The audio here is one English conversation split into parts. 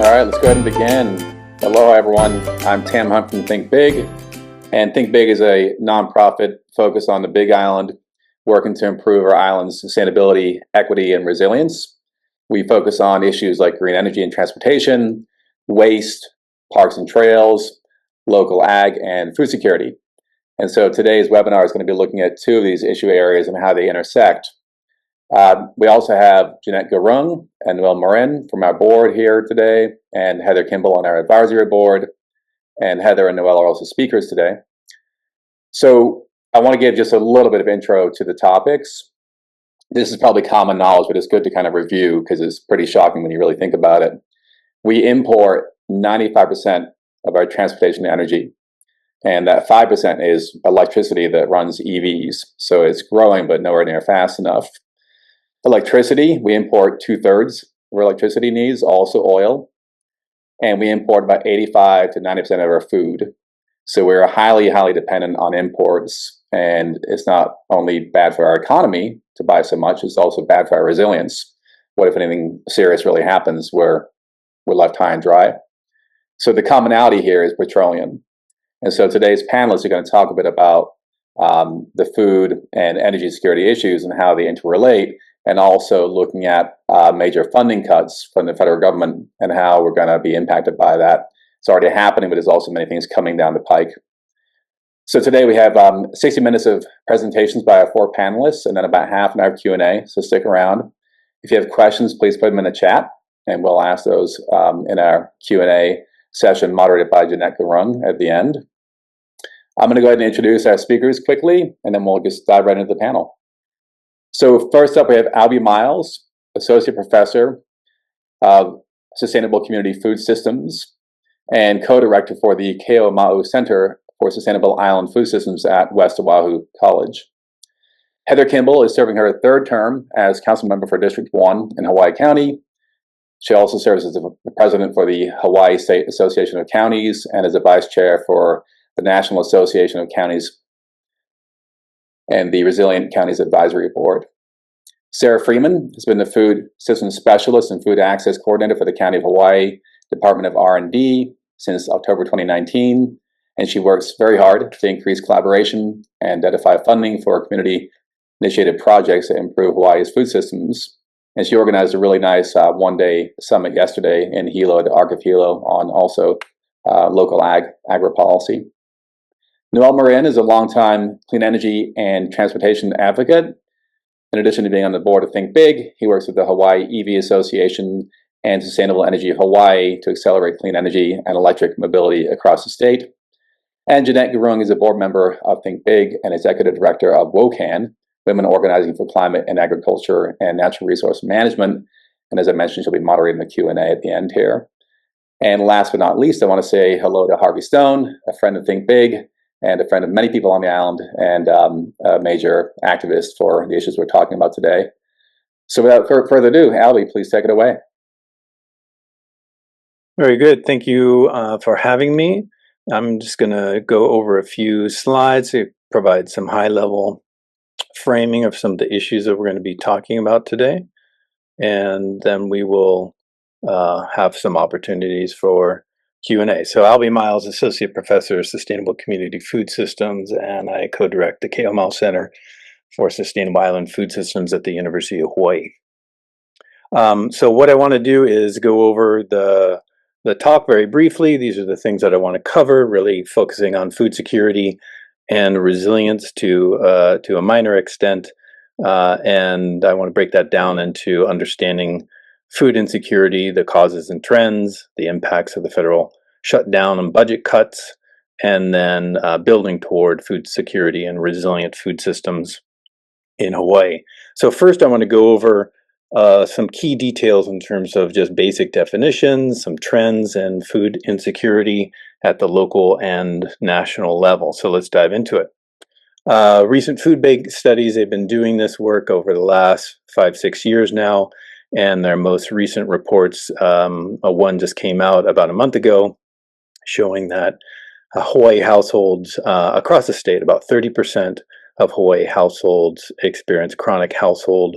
All right, let's go ahead and begin. Hello, everyone. I'm Tam Hunt from Think Big, and Think Big is a nonprofit focused on the Big Island, working to improve our island's sustainability, equity, and resilience. We focus on issues like green energy and transportation, waste, parks and trails, local ag, and food security. And so today's webinar is going to be looking at two of these issue areas and how they intersect. We also have Jeannette Gurung and Noel Morin from our board here today, and Heather Kimball on our advisory board, and Heather and Noel are also speakers today. So I want to give just a little bit of intro to the topics. This is probably common knowledge, but it's good to kind of review because it's pretty shocking when you really think about it. We import 95% of our transportation energy, and that 5% is electricity that runs EVs. So it's growing, but nowhere near fast enough. Electricity, we import 2/3 of our electricity needs, also oil, and we import about 85 to 90% of our food. So we're highly, highly dependent on imports, and it's not only bad for our economy to buy so much, it's also bad for our resilience. What if anything serious really happens where we're left high and dry? So the commonality here is petroleum. And so today's panelists are going to talk a bit about the food and energy security issues and how they interrelate, and also looking at major funding cuts from the federal government and how we're going to be impacted by that. It's already happening, but there's also many things coming down the pike. So today we have 60 minutes of presentations by our four panelists, and then about half an hour of Q&A, so stick around. If you have questions, please put them in the chat, and we'll ask those in our Q&A session moderated by Jeannette Gurung at the end. I'm going to go ahead and introduce our speakers quickly, and then we'll just dive right into the panel. So first up, we have Albie Miles, Associate Professor of Sustainable Community Food Systems and Co-Director for the Ke'oma'u Center for Sustainable Island Food Systems at West Oahu College. Heather Kimball is serving her third term as Council Member for District 1 in Hawaii County. She also serves as the President for the Hawaii State Association of Counties and as a Vice Chair for the National Association of Counties and the Resilient Counties Advisory Board. Sarah Freeman has been the Food Systems Specialist and Food Access Coordinator for the County of Hawaii Department of R&D since October 2019, and she works very hard to increase collaboration and identify funding for community-initiated projects that improve Hawaii's food systems. And she organized a really nice one-day summit yesterday in Hilo, the Arc of Hilo, on also local agri-policy. Noel Morin is a longtime clean energy and transportation advocate. In addition to being on the board of Think Big, he works with the Hawaii EV Association and Sustainable Energy of Hawaii to accelerate clean energy and electric mobility across the state. And Jeannette Gurung is a board member of Think Big and Executive Director of WOCAN, Women Organizing for Climate and Agriculture and Natural Resource Management. And as I mentioned, she'll be moderating the Q&A at the end here. And last but not least, I want to say hello to Harvey Stone, a friend of Think Big, and a friend of many people on the island, and a major activist for the issues we're talking about today. So without further ado, Albie, please take it away. Very good. Thank you for having me. I'm just going to go over a few slides to provide some high-level framing of some of the issues that we're going to be talking about today. And then we will have some opportunities for Q&A. So Albie Miles, Associate Professor of Sustainable Community Food Systems, and I co-direct the Ke'oma'u Center for Sustainable Island Food Systems at the University of Hawaii. So what I want to do is go over the talk very briefly. These are the things that I want to cover, really focusing on food security and resilience to a minor extent. And I want to break that down into understanding food insecurity, the causes and trends, the impacts of the federal shutdown and budget cuts, and then building toward food security and resilient food systems in Hawaii. So first I want to go over some key details in terms of just basic definitions, some trends and food insecurity at the local and national level. So let's dive into it. Recent food bank studies, they've been doing this work over the last 5-6 years now, and their most recent reports, one just came out about a month ago, showing that Hawaii households across the state, about 30% of Hawaii households experience chronic household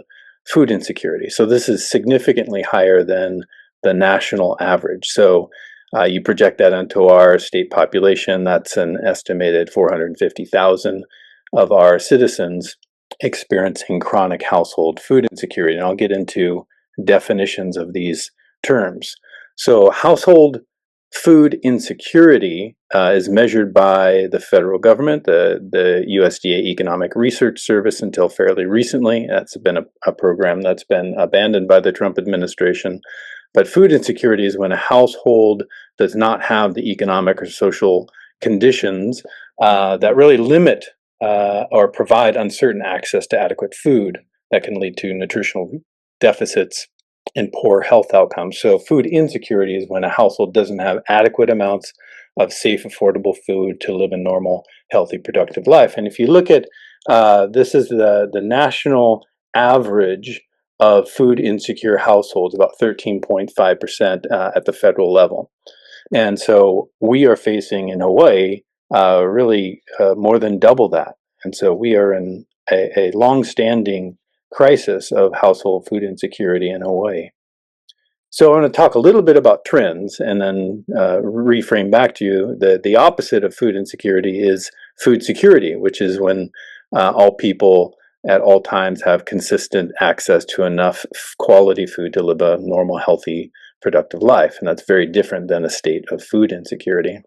food insecurity. So this is significantly higher than the national average. So you project that into our state population, that's an estimated 450,000 of our citizens experiencing chronic household food insecurity. And I'll get into definitions of these terms. So household food insecurity is measured by the federal government, the USDA Economic Research Service until fairly recently. That's been a program that's been abandoned by the Trump administration. But food insecurity is when a household does not have the economic or social conditions that really limit or provide uncertain access to adequate food that can lead to nutritional deficits and poor health outcomes. So food insecurity is when a household doesn't have adequate amounts of safe, affordable food to live a normal, healthy, productive life. And if you look at this is the national average of food insecure households, about 13.5% at the federal level. And so we are facing in Hawaii really more than double that. And so we are in a long-standing crisis of household food insecurity in Hawaii. So I want to talk a little bit about trends and then reframe back to you. The opposite of food insecurity is food security, which is when all people at all times have consistent access to enough quality food to live a normal, healthy, productive life. And that's very different than a state of food insecurity.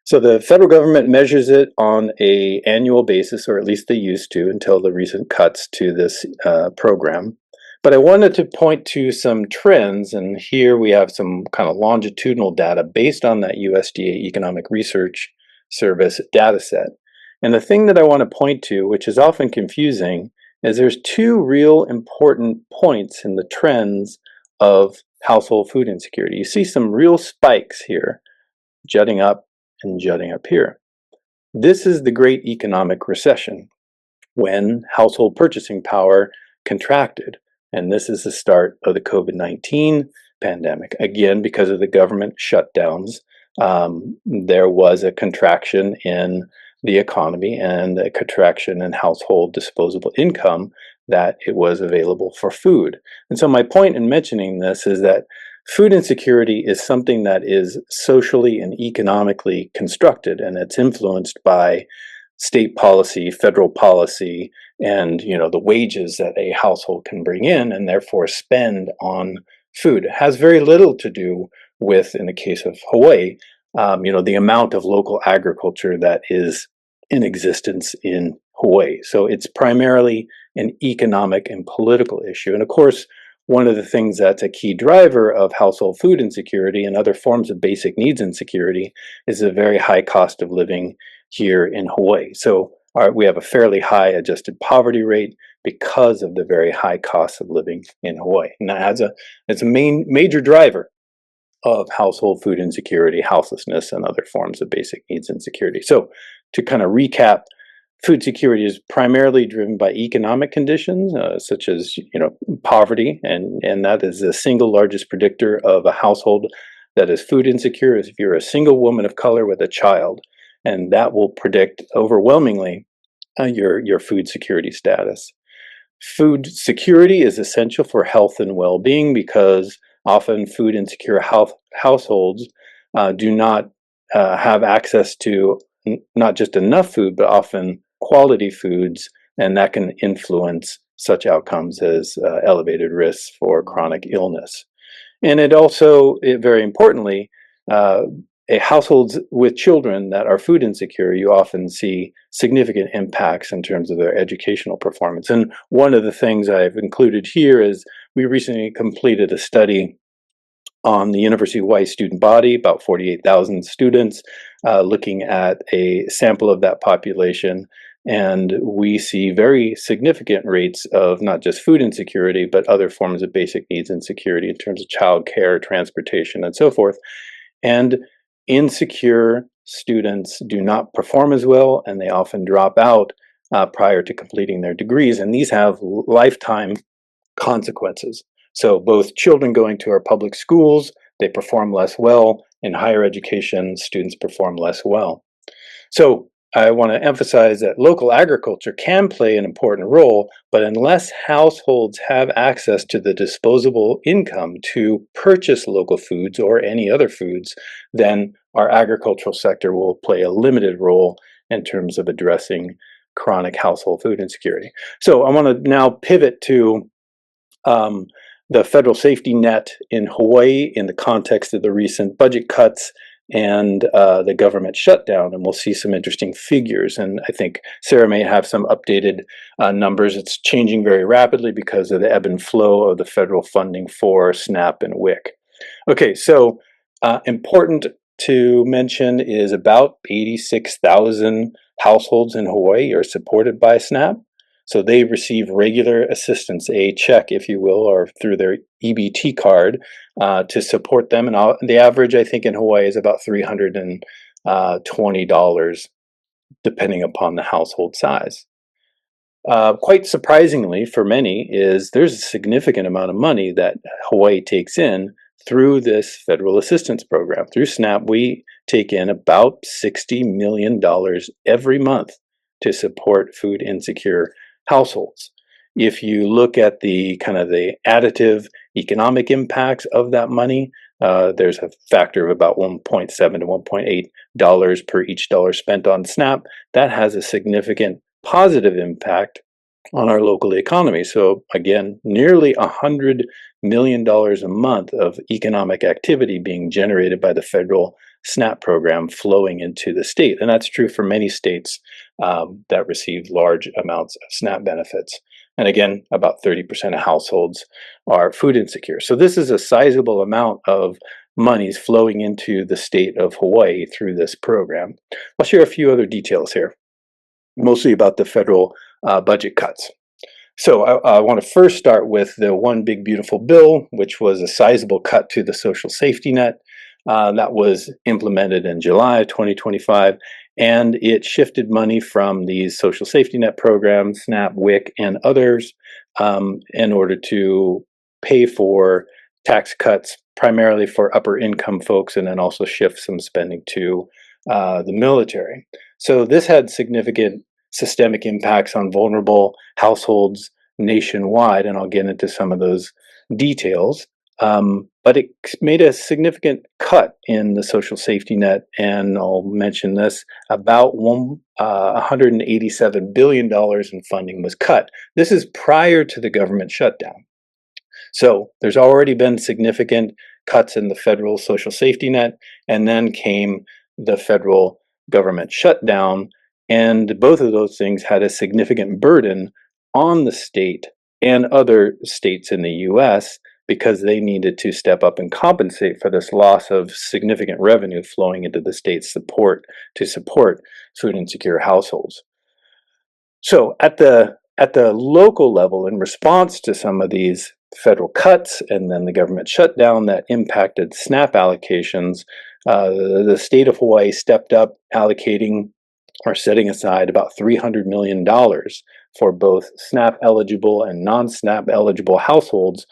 So the federal government measures it on an annual basis, or at least they used to until the recent cuts to this program. But I wanted to point to some trends, and here we have some kind of longitudinal data based on that USDA Economic Research Service data set. And the thing that I want to point to, which is often confusing, is there's two real important points in the trends of household food insecurity. You see some real spikes here, jutting up and jutting up here. This is the Great Economic Recession, when household purchasing power contracted. And this is the start of the COVID-19 pandemic. Again, because of the government shutdowns, there was a contraction in the economy and a contraction in household disposable income that it was available for food. And so my point in mentioning this is that food insecurity is something that is socially and economically constructed, and it's influenced by state policy, federal policy, and the wages that a household can bring in and therefore spend on food. It has very little to do with, in the case of Hawaii, the amount of local agriculture that is in existence in Hawaii. So it's primarily an economic and political issue. And of course, one of the things that's a key driver of household food insecurity and other forms of basic needs insecurity is a very high cost of living here in Hawaii. So we have a fairly high adjusted poverty rate because of the very high cost of living in Hawaii. And it's a major driver of household food insecurity, houselessness, and other forms of basic needs insecurity. So to kind of recap, food security is primarily driven by economic conditions, such as poverty, and that is the single largest predictor of a household that is food insecure is if you're a single woman of color with a child, and that will predict overwhelmingly your food security status. Food security is essential for health and well-being because often food insecure households do not have access to not just enough food, but often quality foods, and that can influence such outcomes as elevated risks for chronic illness. And it also, very importantly, households with children that are food insecure, you often see significant impacts in terms of their educational performance. And one of the things I've included here is we recently completed a study on the University of Hawaii student body, about 48,000 students, looking at a sample of that population. And we see very significant rates of not just food insecurity, but other forms of basic needs insecurity in terms of child care, transportation, and so forth. And insecure students do not perform as well, and they often drop out prior to completing their degrees. And these have lifetime consequences. So both children going to our public schools, they perform less well. In higher education, students perform less well. So I want to emphasize that local agriculture can play an important role, but unless households have access to the disposable income to purchase local foods or any other foods, then our agricultural sector will play a limited role in terms of addressing chronic household food insecurity. So I want to now pivot to the federal safety net in Hawaii in the context of the recent budget cuts and the government shutdown, and we'll see some interesting figures. And I think Sarah may have some updated numbers. It's changing very rapidly because of the ebb and flow of the federal funding for SNAP and WIC. Okay, so important to mention is about 86,000 households in Hawaii are supported by SNAP. So they receive regular assistance, a check, if you will, or through their EBT card to support them. And the average, I think, in Hawaii is about $320, depending upon the household size. Quite surprisingly for many is there's a significant amount of money that Hawaii takes in through this federal assistance program. Through SNAP, we take in about $60 million every month to support food insecure households. If you look at the kind of the additive economic impacts of that money, there's a factor of about 1.7 to 1.8 dollars per each dollar spent on SNAP. That has a significant positive impact on our local economy. So again, nearly $100 million a month of economic activity being generated by the federal SNAP program flowing into the state. And that's true for many states that receive large amounts of SNAP benefits. And again, about 30% of households are food insecure. So this is a sizable amount of monies flowing into the state of Hawaii through this program. I'll share a few other details here, mostly about the federal budget cuts. So I want to first start with the One Big Beautiful Bill, which was a sizable cut to the social safety net that was implemented in July 2025, and it shifted money from these social safety net programs, SNAP, WIC, and others in order to pay for tax cuts, primarily for upper income folks, and then also shift some spending to the military. So this had significant systemic impacts on vulnerable households nationwide, and I'll get into some of those details. But it made a significant cut in the social safety net, and I'll mention this, about $187 billion in funding was cut. This is prior to the government shutdown. So there's already been significant cuts in the federal social safety net, and then came the federal government shutdown, and both of those things had a significant burden on the state and other states in the US because they needed to step up and compensate for this loss of significant revenue flowing into the state's support to support food insecure households. So at the local level, in response to some of these federal cuts and then the government shutdown that impacted SNAP allocations, the state of Hawaii stepped up, allocating or setting aside about $300 million for both SNAP eligible and non-SNAP eligible households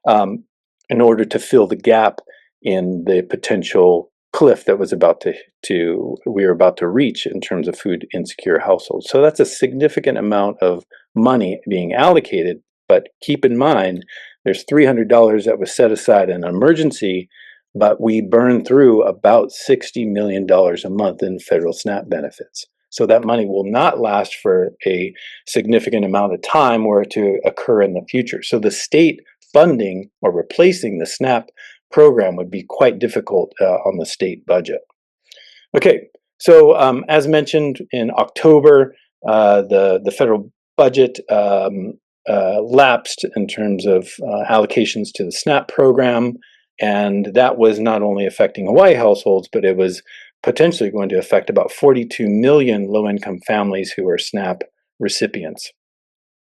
in order to fill the gap in the potential cliff that was we were about to reach in terms of food insecure households. So that's a significant amount of money being allocated, but keep in mind there's $300 that was set aside in an emergency, but we burned through about $60 million a month in federal SNAP benefits. So that money will not last for a significant amount of time were it to occur in the future. So the state funding or replacing the SNAP program would be quite difficult on the state budget. Okay, so as mentioned in October, the federal budget lapsed in terms of allocations to the SNAP program, and that was not only affecting Hawaii households, but it was potentially going to affect about 42 million low-income families who are SNAP recipients.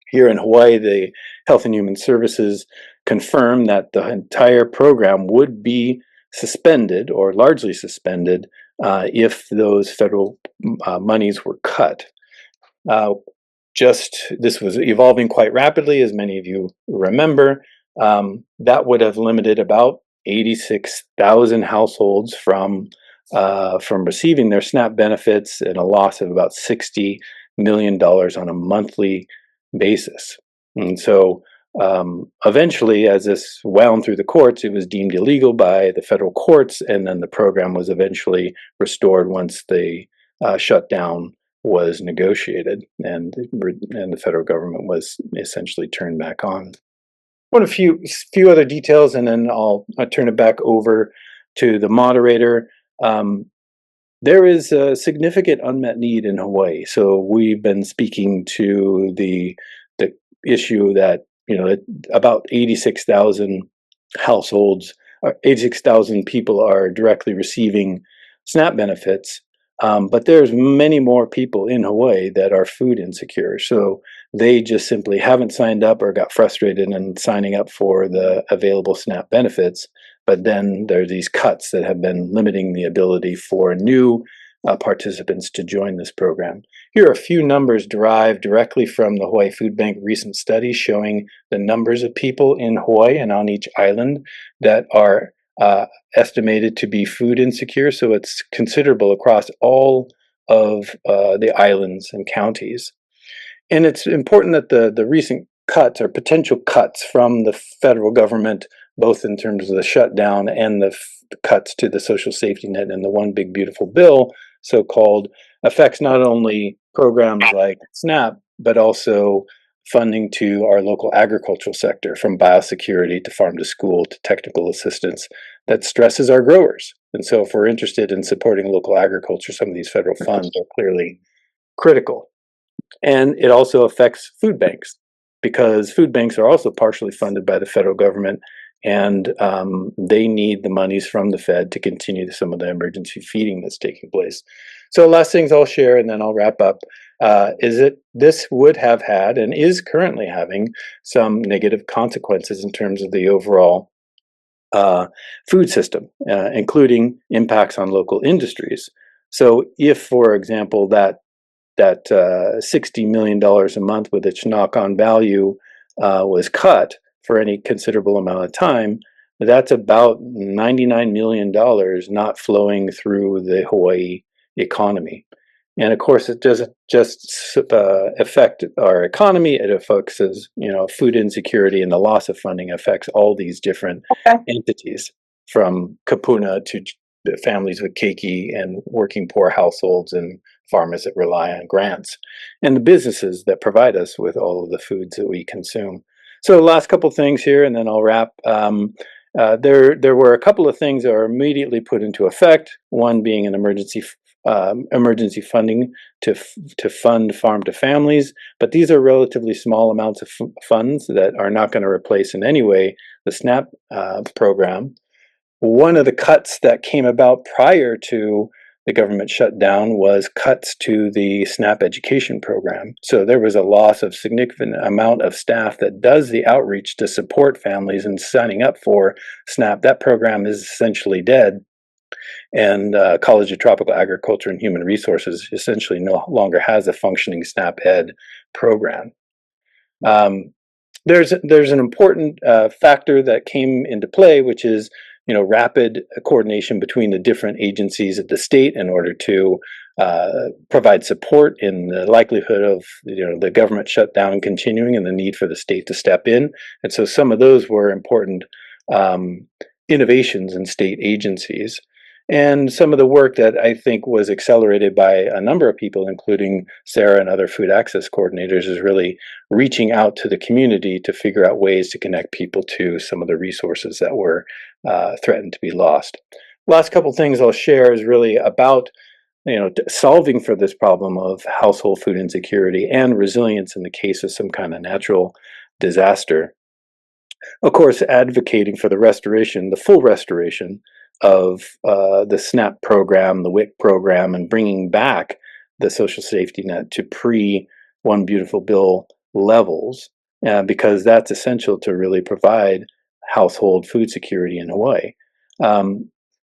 Here in Hawaii, the Health and Human Services confirmed that the entire program would be suspended or largely suspended if those federal monies were cut. This was evolving quite rapidly, as many of you remember. That would have limited about 86,000 households from from receiving their SNAP benefits, and a loss of about $60 million on a monthly basis. And so eventually, as this wound through the courts, it was deemed illegal by the federal courts, and then the program was eventually restored once the shutdown was negotiated, and the federal government was essentially turned back on. One few other details, and then I'll turn it back over to the moderator. There is a significant unmet need in Hawaii. So we've been speaking to the issue that about 86,000 households, 86,000 people are directly receiving SNAP benefits. But there's many more people in Hawaii that are food insecure. So they just simply haven't signed up or got frustrated in signing up for the available SNAP benefits. But then there are these cuts that have been limiting the ability for new participants to join this program. Here are a few numbers derived directly from the Hawaii Food Bank recent study showing the numbers of people in Hawaii and on each island that are estimated to be food insecure. So it's considerable across all of the islands and counties. And it's important that the recent cuts or potential cuts from the federal government, both in terms of the shutdown and the cuts to the social safety net and the One Big Beautiful Bill, so-called, affects not only programs like SNAP, but also funding to our local agricultural sector, from biosecurity to farm to school to technical assistance, that stresses our growers. And so if we're interested in supporting local agriculture, some of these federal funds are clearly critical. And it also affects food banks, because food banks are also partially funded by the federal government, and they need the monies from the Fed to continue some of the emergency feeding that's taking place. So last things I'll share, and then I'll wrap up, is that this would have had and is currently having some negative consequences in terms of the overall food system, including impacts on local industries. So if, for example, that $60 million a month with its knock-on value was cut for any considerable amount of time, that's about $99 million not flowing through the Hawaii economy. And of course, it doesn't just affect our economy, it affects, food insecurity, and the loss of funding affects all these different entities, from kapuna to the families with keiki and working poor households and farmers that rely on grants, and the businesses that provide us with all of the foods that we consume. So last couple things here, and then I'll wrap. There were a couple of things that were immediately put into effect, one being an emergency funding to fund farm to families, but these are relatively small amounts of funds that are not going to replace in any way the SNAP program. One of the cuts that came about prior to the government shutdown was cuts to the SNAP education program. So there was a loss of significant amount of staff that does the outreach to support families in signing up for SNAP. That program is essentially dead. And College of Tropical Agriculture and Human Resources essentially no longer has a functioning SNAP Ed program. There's an important factor that came into play, which is rapid coordination between the different agencies of the state in order to provide support in the likelihood of the government shutdown continuing and the need for the state to step in. And so some of those were important innovations in state agencies. And some of the work that I think was accelerated by a number of people, including Sarah and other food access coordinators, is really reaching out to the community to figure out ways to connect people to some of the resources that were threatened to be lost. Last couple things I'll share is really about solving for this problem of household food insecurity and resilience in the case of some kind of natural disaster. Of course, advocating for the full restoration of the SNAP program, the WIC program, and bringing back the social safety net to pre-One Beautiful Bill levels, because that's essential to really provide household food security in Hawaii.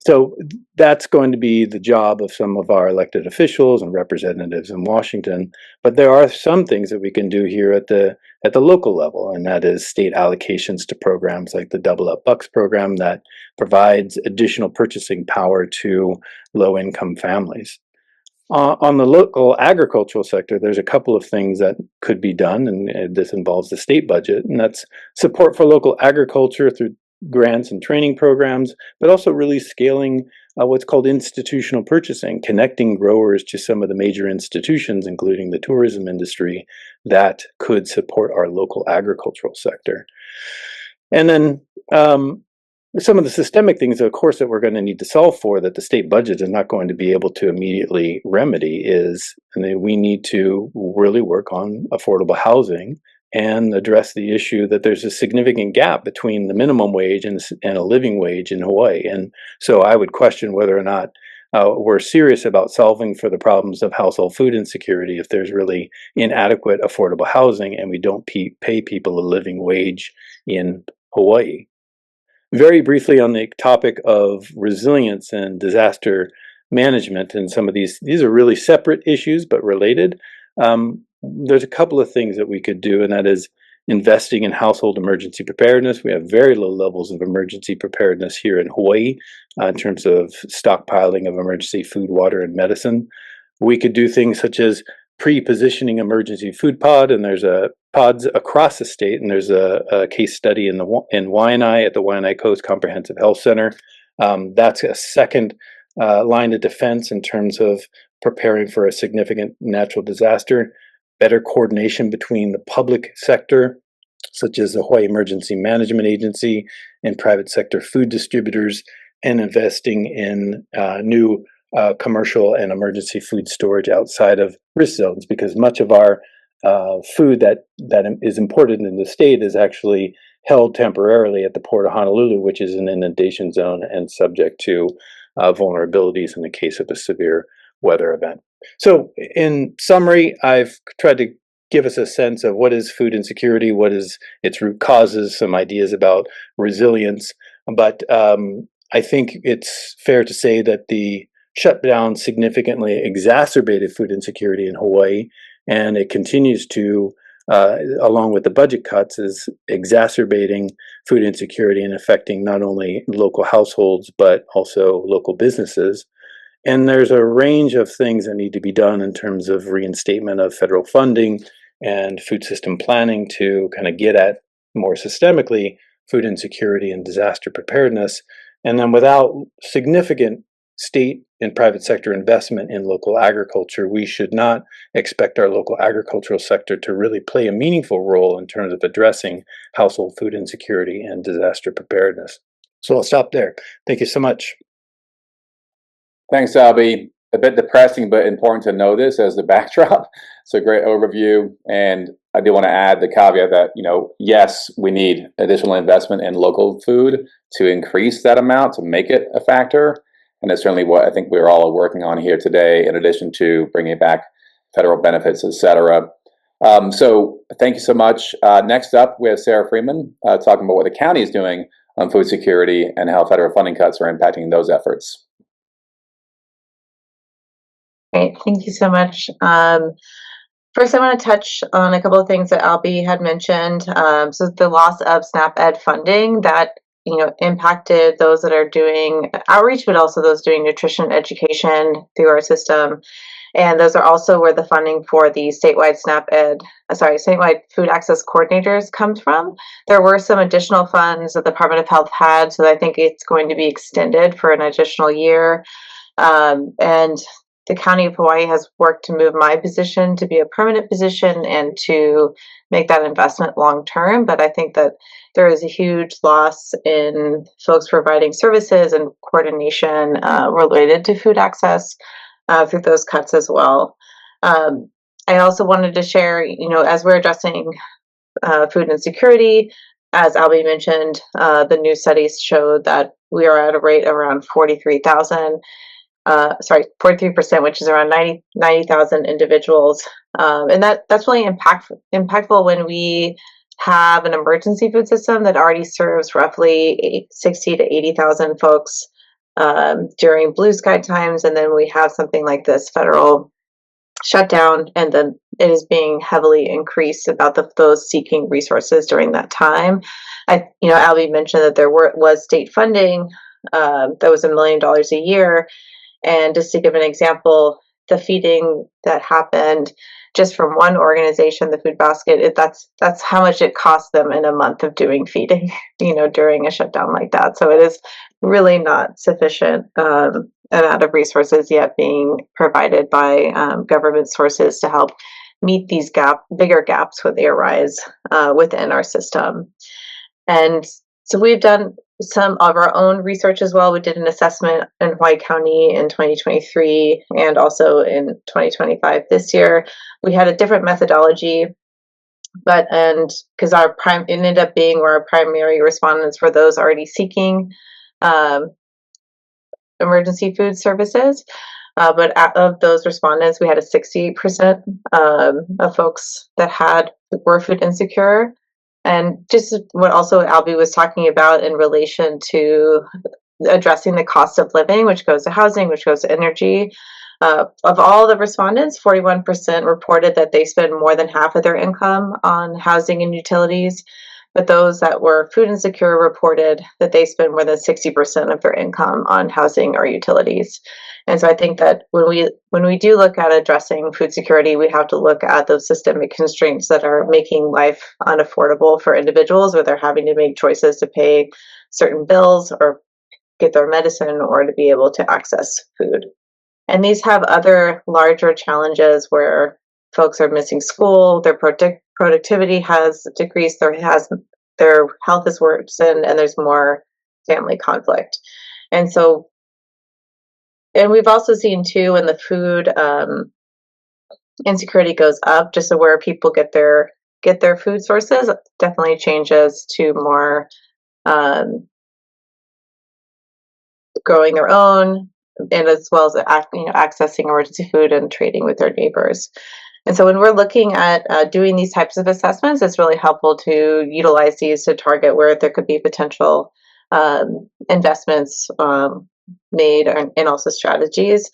So that's going to be the job of some of our elected officials and representatives in Washington. But there are some things that we can do here at the local level, and that is state allocations to programs like the Double Up Bucks program that provides additional purchasing power to low-income families. On the local agricultural sector, there's a couple of things that could be done, and this involves the state budget, and that's support for local agriculture through grants and training programs, but also really scaling what's called institutional purchasing, connecting growers to some of the major institutions, including the tourism industry, that could support our local agricultural sector. And then some of the systemic things, of course, that we're going to need to solve for that the state budget is not going to be able to immediately remedy is, and we need to really work on affordable housing and address the issue that there's a significant gap between the minimum wage and a living wage in Hawaii. And so I would question whether or not we're serious about solving for the problems of household food insecurity if there's really inadequate affordable housing and we don't pay people a living wage in Hawaii. Very briefly on the topic of resilience and disaster management, and some of these are really separate issues but related. There's a couple of things that we could do, and that is investing in household emergency preparedness. We have very low levels of emergency preparedness here in Hawaii in terms of stockpiling of emergency food, water, and medicine. We could do things such as pre-positioning emergency food pod, and there's pods across the state, and there's a case study in Waianae at the Waianae Coast Comprehensive Health Center. That's a second line of defense in terms of preparing for a significant natural disaster. Better coordination between the public sector, such as the Hawaii Emergency Management Agency, and private sector food distributors, and investing in new commercial and emergency food storage outside of risk zones, because much of our food that is imported in the state is actually held temporarily at the Port of Honolulu, which is an inundation zone and subject to vulnerabilities in the case of a severe weather event. So in summary, I've tried to give us a sense of what is food insecurity, what is its root causes, some ideas about resilience. But I think it's fair to say that the shutdown significantly exacerbated food insecurity in Hawaii, and it continues to, along with the budget cuts, is exacerbating food insecurity and affecting not only local households, but also local businesses. And there's a range of things that need to be done in terms of reinstatement of federal funding and food system planning to kind of get at more systemically food insecurity and disaster preparedness. And then without significant state and private sector investment in local agriculture, we should not expect our local agricultural sector to really play a meaningful role in terms of addressing household food insecurity and disaster preparedness. So I'll stop there. Thank you so much. Thanks, Albie. A bit depressing, but important to know this as the backdrop. It's a great overview. And I do want to add the caveat that, yes, we need additional investment in local food to increase that amount, to make it a factor. And that's certainly what I think we're all working on here today, in addition to bringing back federal benefits, et cetera. So thank you so much. Next up, we have Sarah Freeman talking about what the county is doing on food security and how federal funding cuts are impacting those efforts. Great, thank you so much. First, I want to touch on a couple of things that Albie had mentioned. So the loss of SNAP Ed funding that impacted those that are doing outreach, but also those doing nutrition education through our system. And those are also where the funding for the statewide statewide food access coordinators comes from. There were some additional funds that the Department of Health had, so I think it's going to be extended for an additional year. And the County of Hawaii has worked to move my position to be a permanent position and to make that investment long term. But I think that there is a huge loss in folks providing services and coordination related to food access through those cuts as well. I also wanted to share, as we're addressing food insecurity, as Albie mentioned, the new studies showed that we are at a rate around 43%, which is around 90,000 individuals. And that's really impactful when we have an emergency food system that already serves roughly 60 to 80,000 folks during blue sky times, and then we have something like this federal shutdown, and then it is being heavily increased about those seeking resources during that time. Albie mentioned that there was state funding that was $1 million a year, and just to give an example, the feeding that happened just from one organization, the Food Basket, that's how much it cost them in a month of doing feeding, during a shutdown like that. So it is really not sufficient amount of resources yet being provided by government sources to help meet these bigger gaps when they arise within our system. And so we've done some of our own research as well. We did an assessment in Hawaii County in 2023 and also in 2025 this year. We had a different methodology, because it ended up being where our primary respondents were those already seeking emergency food services. But of those respondents, we had a 60% of folks that were food insecure. And just what also Albie was talking about in relation to addressing the cost of living, which goes to housing, which goes to energy. Of all the respondents, 41% reported that they spend more than half of their income on housing and utilities. But those that were food insecure reported that they spend more than 60% of their income on housing or utilities. And so I think that when we do look at addressing food security, we have to look at those systemic constraints that are making life unaffordable for individuals, where they're having to make choices to pay certain bills or get their medicine or to be able to access food. And these have other larger challenges where folks are missing school, their productivity has decreased, their health is worsened, and there's more family conflict. And we've also seen too, when the food insecurity goes up, just so where people get their food sources, definitely changes to more growing their own, and as well as accessing emergency food and trading with their neighbors. And so when we're looking at doing these types of assessments, it's really helpful to utilize these to target where there could be potential investments made, and also strategies.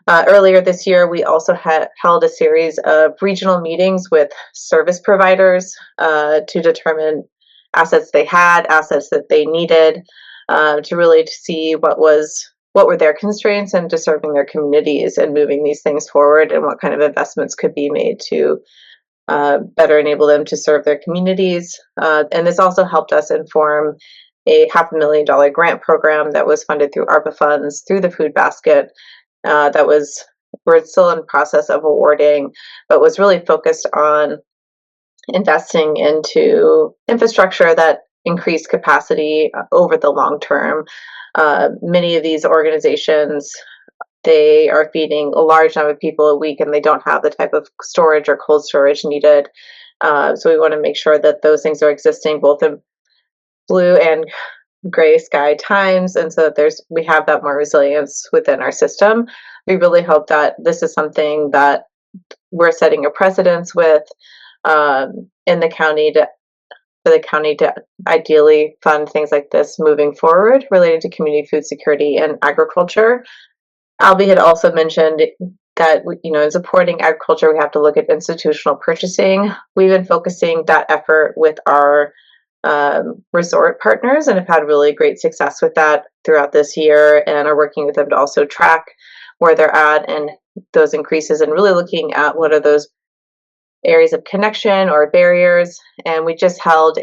Earlier this year, we also held a series of regional meetings with service providers to determine assets they had, assets that they needed, to really see what were their constraints in serving their communities and moving these things forward, and what kind of investments could be made to better enable them to serve their communities. And this also helped us inform a $500,000 grant program that was funded through ARPA funds through the Food Basket we're still in process of awarding, but was really focused on investing into infrastructure that increased capacity over the long term. Many of these organizations, they are feeding a large number of people a week, and they don't have the type of storage or cold storage needed. So we want to make sure that those things are existing both in blue and gray sky times, and so that we have that more resilience within our system. We really hope that this is something that we're setting a precedence with in the county for the county to ideally fund things like this moving forward related to community food security and agriculture. Albie had also mentioned that, in supporting agriculture, we have to look at institutional purchasing. We've been focusing that effort with our resort partners and have had really great success with that throughout this year, and are working with them to also track where they're at and those increases, and really looking at what are those areas of connection or barriers. And we just held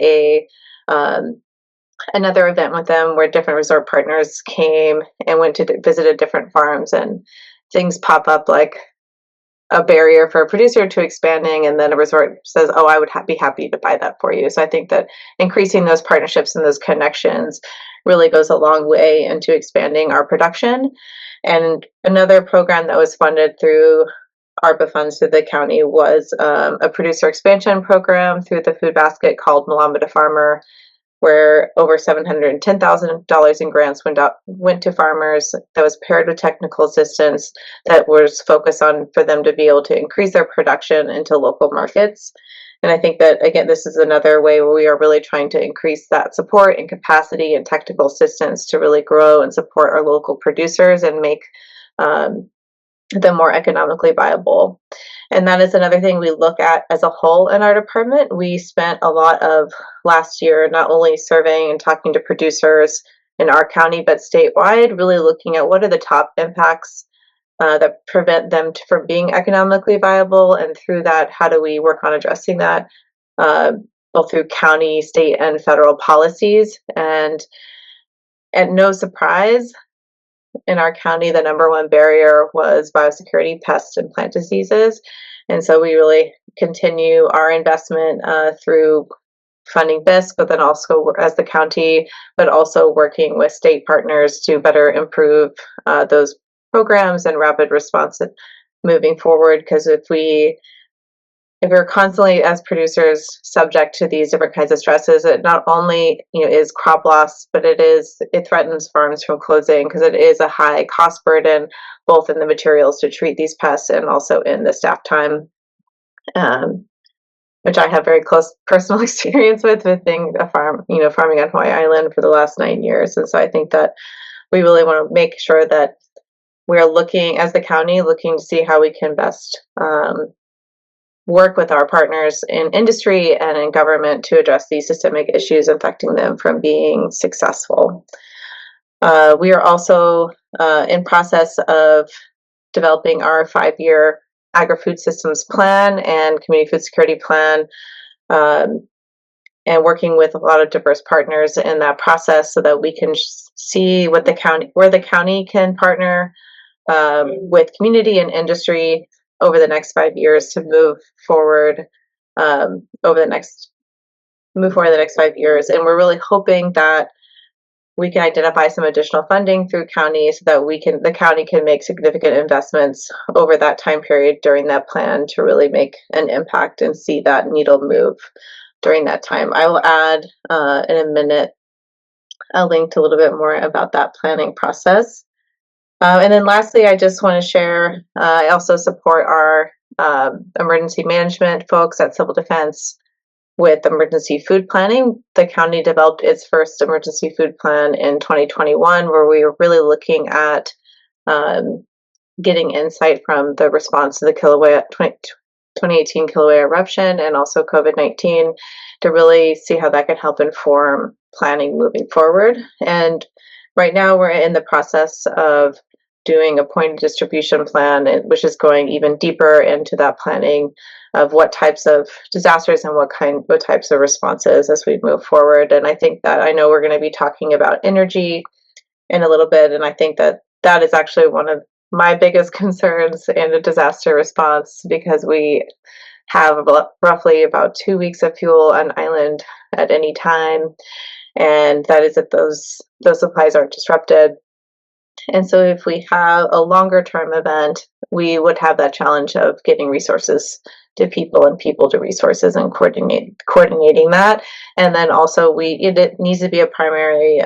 another event with them where different resort partners came and went to visited different farms, and things pop up like a barrier for a producer to expanding, and then a resort says, oh, I would be happy to buy that for you. So I think that increasing those partnerships and those connections really goes a long way into expanding our production. And another program that was funded through ARPA funds through the county was a producer expansion program through the Food Basket called Malamba to Farmer, where over $710,000 in grants went to farmers, that was paired with technical assistance that was focused on for them to be able to increase their production into local markets. And I think that, again, this is another way where we are really trying to increase that support and capacity and technical assistance to really grow and support our local producers and make them more economically viable. And that is another thing we look at as a whole in our department. We spent a lot of last year not only surveying and talking to producers in our county, but statewide, really looking at what are the top impacts that prevent them from being economically viable. And through that, how do we work on addressing that, both through county, state, and federal policies? And at no surprise, in our county, the number one barrier was biosecurity, pests, and plant diseases. And so we really continue our investment through funding BISC, but then also as the county, but also working with state partners to better improve those programs and rapid response moving forward. Because if we're constantly as producers subject to these different kinds of stresses, it not only is crop loss, but it threatens farms from closing, because it is a high cost burden, both in the materials to treat these pests and also in the staff time, which I have very close personal experience with being farming on Hawaii Island for the last 9 years. And so I think that we really want to make sure that we're looking, as the county, looking to see how we can best work with our partners in industry and in government to address these systemic issues affecting them from being successful. We are also in process of developing our 5-year agri-food systems plan and community food security plan, and working with a lot of diverse partners in that process so that we can see where the county can partner with community and industry over the next 5 years to move forward the next 5 years. And we're really hoping that we can identify some additional funding through county so that the county can make significant investments over that time period during that plan to really make an impact and see that needle move during that time. I will add in a minute a link to a little bit more about that planning process. And then lastly, I just want to share, I also support our emergency management folks at Civil Defense with emergency food planning. The county developed its first emergency food plan in 2021, where we were really looking at getting insight from the response to the 2018 Kilauea eruption and also COVID-19 to really see how that could help inform planning moving forward. And right now we're in the process of doing a point distribution plan, which is going even deeper into that planning of what types of disasters and what types of responses as we move forward. And I think that I know we're going to be talking about energy in a little bit, and I think that that is actually one of my biggest concerns in a disaster response, because we have roughly about 2 weeks of fuel on island at any time, and that is if those supplies aren't disrupted. And so if we have a longer term event, we would have that challenge of getting resources to people and people to resources and coordinating that. And then also it needs to be a primary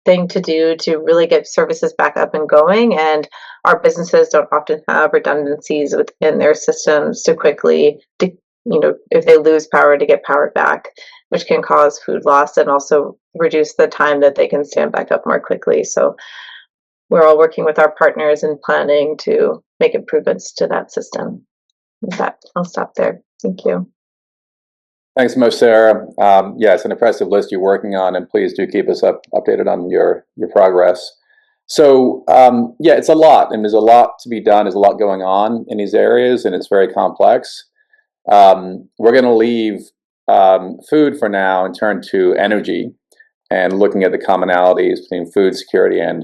thing to do to really get services back up and going. And our businesses don't often have redundancies within their systems to quickly, if they lose power, to get power back, which can cause food loss and also reduce the time that they can stand back up more quickly. So we're all working with our partners in planning to make improvements to that system. With that, I'll stop there. Thank you. Thanks so much, Sarah. Yeah, it's an impressive list you're working on, and please do keep us updated on your progress. So yeah, it's a lot, and there's a lot to be done. There's a lot going on in these areas, and it's very complex. We're going to leave food for now and turn to energy and looking at the commonalities between food security and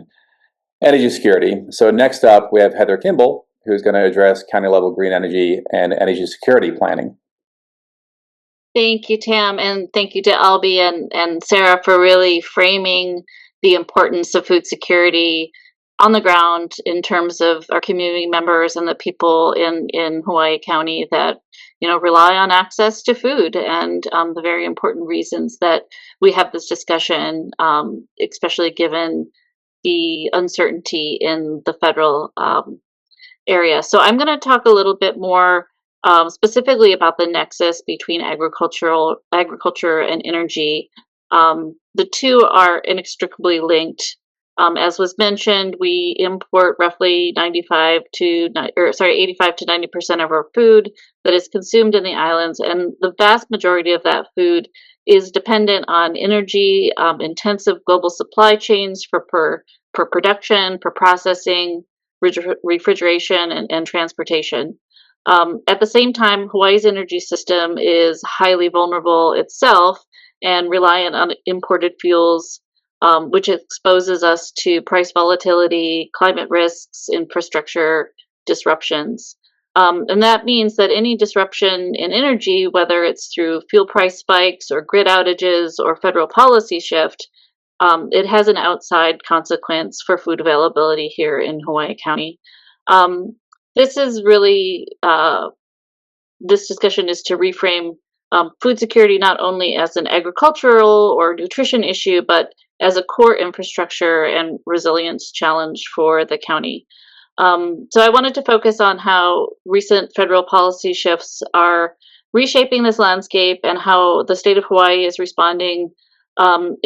energy security. So next up, we have Heather Kimball, who's going to address county-level green energy and energy security planning. Thank you, Tam, and thank you to Albie and Sarah for really framing the importance of food security on the ground in terms of our community members and the people in Hawaii County that rely on access to food, and the very important reasons that we have this discussion, especially given the uncertainty in the federal area. So I'm going to talk a little bit more specifically about the nexus between agriculture and energy. The two are inextricably linked. As was mentioned, we import roughly 85 to 90% of our food that is consumed in the islands, and the vast majority of that food is dependent on energy intensive global supply chains for production, for processing, refrigeration, and transportation. At the same time, Hawaii's energy system is highly vulnerable itself and reliant on imported fuels, which exposes us to price volatility, climate risks, infrastructure disruptions. And that means that any disruption in energy, whether it's through fuel price spikes or grid outages or federal policy shift, it has an outside consequence for food availability here in Hawaii County. This is really this discussion is to reframe food security not only as an agricultural or nutrition issue, but as a core infrastructure and resilience challenge for the county. So I wanted to focus on how recent federal policy shifts are reshaping this landscape and how the state of Hawaii is responding, and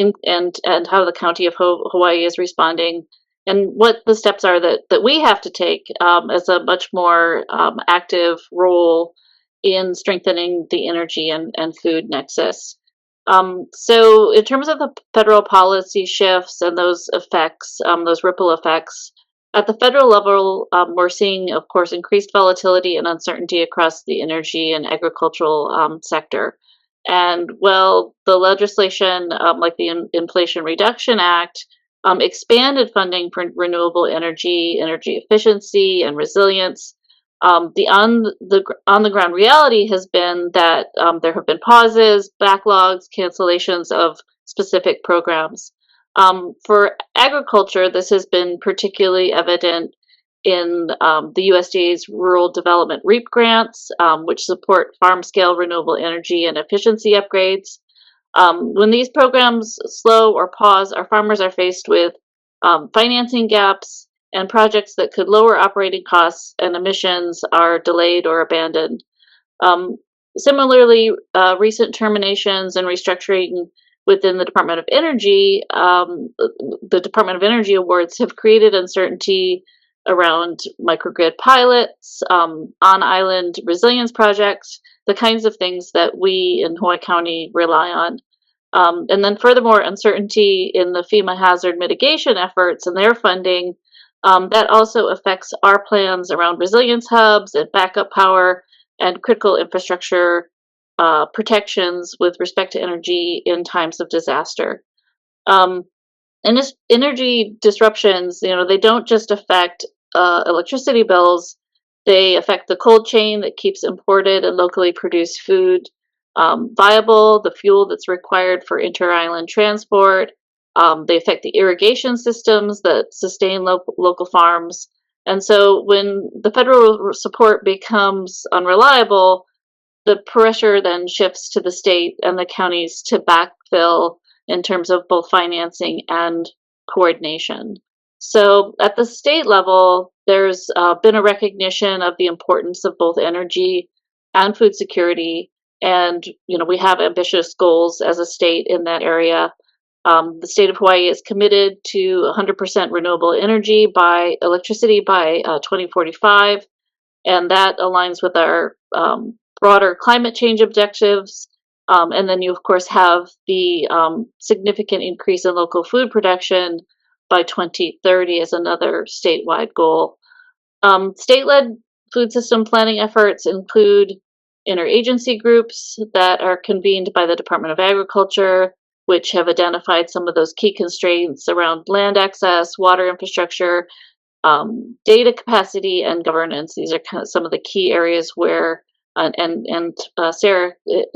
how the county of Hawaii is responding, and what the steps are that we have to take as a much more active role in strengthening the energy and food nexus. So in terms of the federal policy shifts and those effects, those ripple effects, at the federal level, we're seeing, of course, increased volatility and uncertainty across the energy and agricultural sector. And well, the legislation, like the Inflation Reduction Act, expanded funding for renewable energy, energy efficiency, and resilience. The on the ground reality has been that there have been pauses, backlogs, cancellations of specific programs. For agriculture, this has been particularly evident in the USDA's Rural Development REAP grants, which support farm-scale renewable energy and efficiency upgrades. When these programs slow or pause, our farmers are faced with financing gaps, and projects that could lower operating costs and emissions are delayed or abandoned. Similarly, recent terminations and restructuring within the Department of Energy, the Department of Energy awards have created uncertainty around microgrid pilots, on-island resilience projects, the kinds of things that we in Hawaii County rely on. And then furthermore, uncertainty in the FEMA hazard mitigation efforts and their funding, that also affects our plans around resilience hubs and backup power and critical infrastructure protections with respect to energy in times of disaster. And this energy disruptions, they don't just affect electricity bills, they affect the cold chain that keeps imported and locally produced food viable, the fuel that's required for inter-island transport. They affect the irrigation systems that sustain local farms. And so when the federal support becomes unreliable, the pressure then shifts to the state and the counties to backfill in terms of both financing and coordination. So at the state level, there's been a recognition of the importance of both energy and food security. And, we have ambitious goals as a state in that area. The state of Hawaii is committed to 100% renewable electricity by 2045. And that aligns with our broader climate change objectives. And then you, of course, have the significant increase in local food production by 2030 as another statewide goal. State-led food system planning efforts include interagency groups that are convened by the Department of Agriculture, which have identified some of those key constraints around land access, water infrastructure, data capacity, and governance. These are kind of some of the key areas where, and Sarah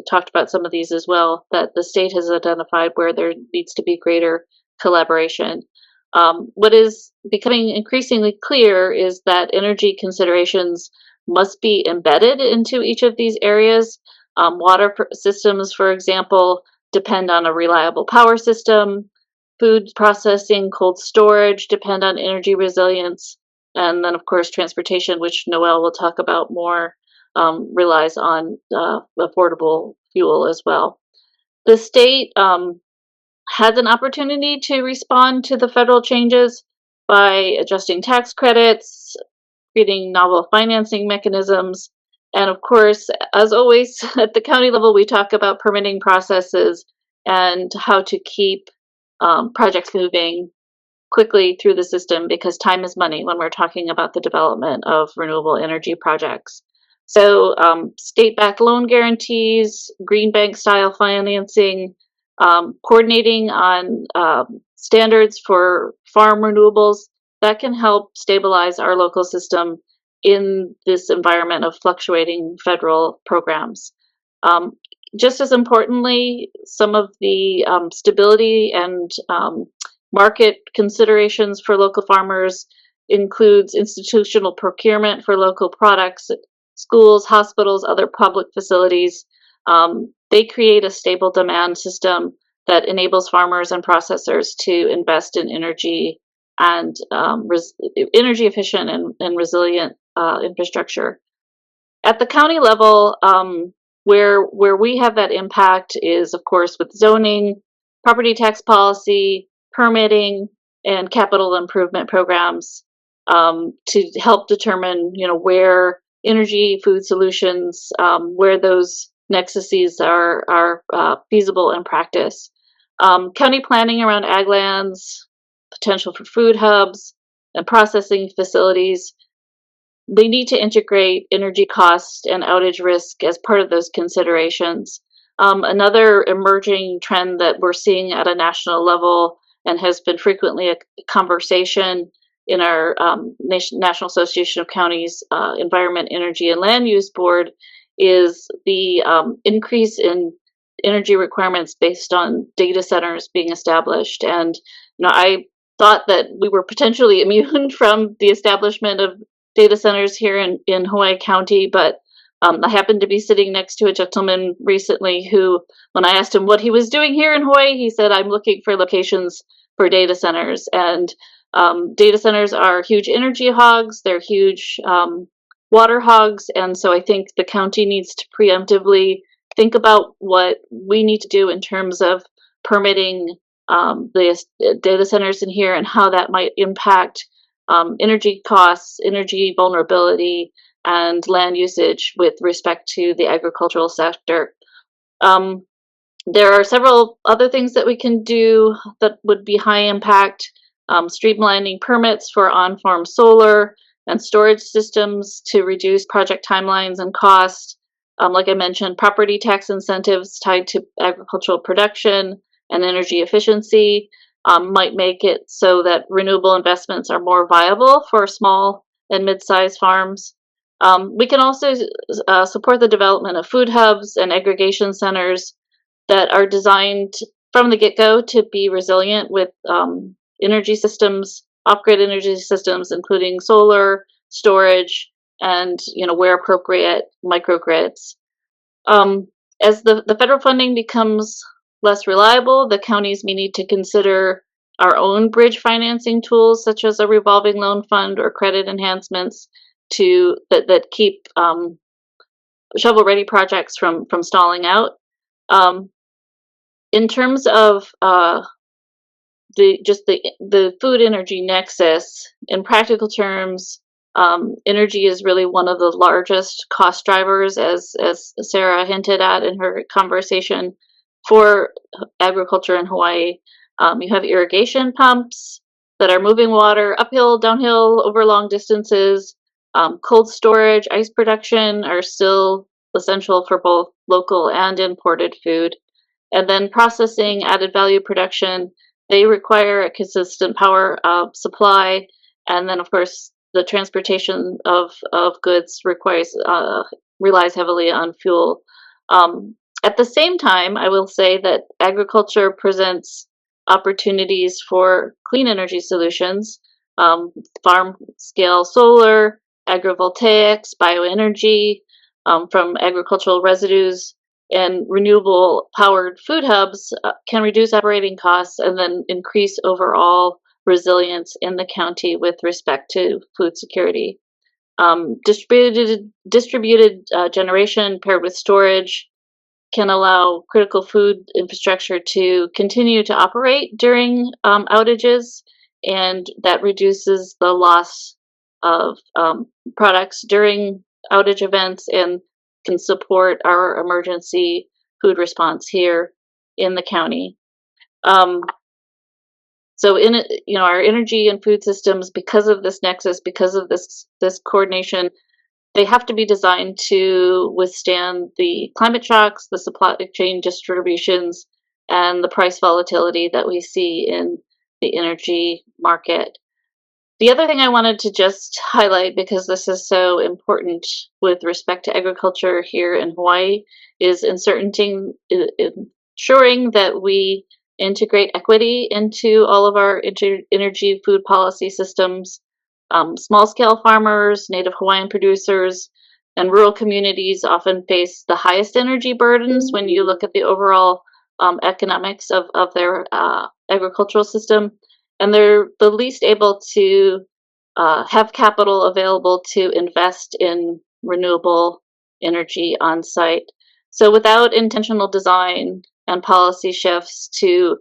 talked about some of these as well, that the state has identified where there needs to be greater collaboration. What is becoming increasingly clear is that energy considerations must be embedded into each of these areas. Water systems, for example, depend on a reliable power system. Food processing, cold storage depend on energy resilience. And then, of course, transportation, which Noel will talk about more. relies on affordable fuel as well. The state has an opportunity to respond to the federal changes by adjusting tax credits, creating novel financing mechanisms, and of course, as always, at the county level, we talk about permitting processes and how to keep projects moving quickly through the system, because time is money when we're talking about the development of renewable energy projects. So state-backed loan guarantees, green bank style financing, coordinating on standards for farm renewables, that can help stabilize our local system in this environment of fluctuating federal programs. Just as importantly, some of the stability and market considerations for local farmers includes institutional procurement for local products, schools, hospitals, other public facilities. They create a stable demand system that enables farmers and processors to invest in energy and energy efficient and resilient infrastructure. At the county level, where we have that impact is, of course, with zoning, property tax policy, permitting, and capital improvement programs to help determine, where energy, food solutions, where those nexuses are feasible in practice. County planning around ag lands, potential for food hubs and processing facilities. They need to integrate energy cost and outage risk as part of those considerations. Another emerging trend that we're seeing at a national level and has been frequently a conversation in our National Association of Counties Environment, Energy, and Land Use Board is the increase in energy requirements based on data centers being established. And I thought that we were potentially immune from the establishment of data centers here in Hawaii County, but I happened to be sitting next to a gentleman recently who, when I asked him what he was doing here in Hawaii, he said, "I'm looking for locations for data centers." And data centers are huge energy hogs, they're huge water hogs, and so I think the county needs to preemptively think about what we need to do in terms of permitting the data centers in here and how that might impact energy costs, energy vulnerability, and land usage with respect to the agricultural sector. There are several other things that we can do that would be high impact. Streamlining permits for on-farm solar and storage systems to reduce project timelines and cost. Like I mentioned, property tax incentives tied to agricultural production and energy efficiency might make it so that renewable investments are more viable for small and mid-sized farms. We can also support the development of food hubs and aggregation centers that are designed from the get-go to be resilient with energy systems, off-grid energy systems, including solar, storage, and, where appropriate, microgrids. As the federal funding becomes less reliable, the counties may need to consider our own bridge financing tools, such as a revolving loan fund or credit enhancements that keep shovel-ready projects from stalling out. In terms of the food energy nexus, in practical terms, energy is really one of the largest cost drivers, as Sarah hinted at in her conversation, for agriculture in Hawaii. You have irrigation pumps that are moving water uphill, downhill, over long distances. Cold storage, ice production are still essential for both local and imported food. And then processing, added value production, they require a consistent power supply. And then, of course, the transportation of goods relies heavily on fuel. At the same time, I will say that agriculture presents opportunities for clean energy solutions, farm-scale solar, agrivoltaics, bioenergy from agricultural residues, and renewable powered food hubs can reduce operating costs and then increase overall resilience in the county with respect to food security. Distributed generation paired with storage can allow critical food infrastructure to continue to operate during outages, and that reduces the loss of products during outage events and can support our emergency food response here in the county. So in our energy and food systems, because of this nexus, because of this coordination, they have to be designed to withstand the climate shocks, the supply chain distributions, and the price volatility that we see in the energy market. The other thing I wanted to just highlight, because this is so important with respect to agriculture here in Hawaii, is ensuring that we integrate equity into all of our energy food policy systems. Small-scale farmers, Native Hawaiian producers, and rural communities often face the highest energy burdens when you look at the overall economics of their agricultural system, and they're the least able to have capital available to invest in renewable energy on site. So without intentional design and policy shifts to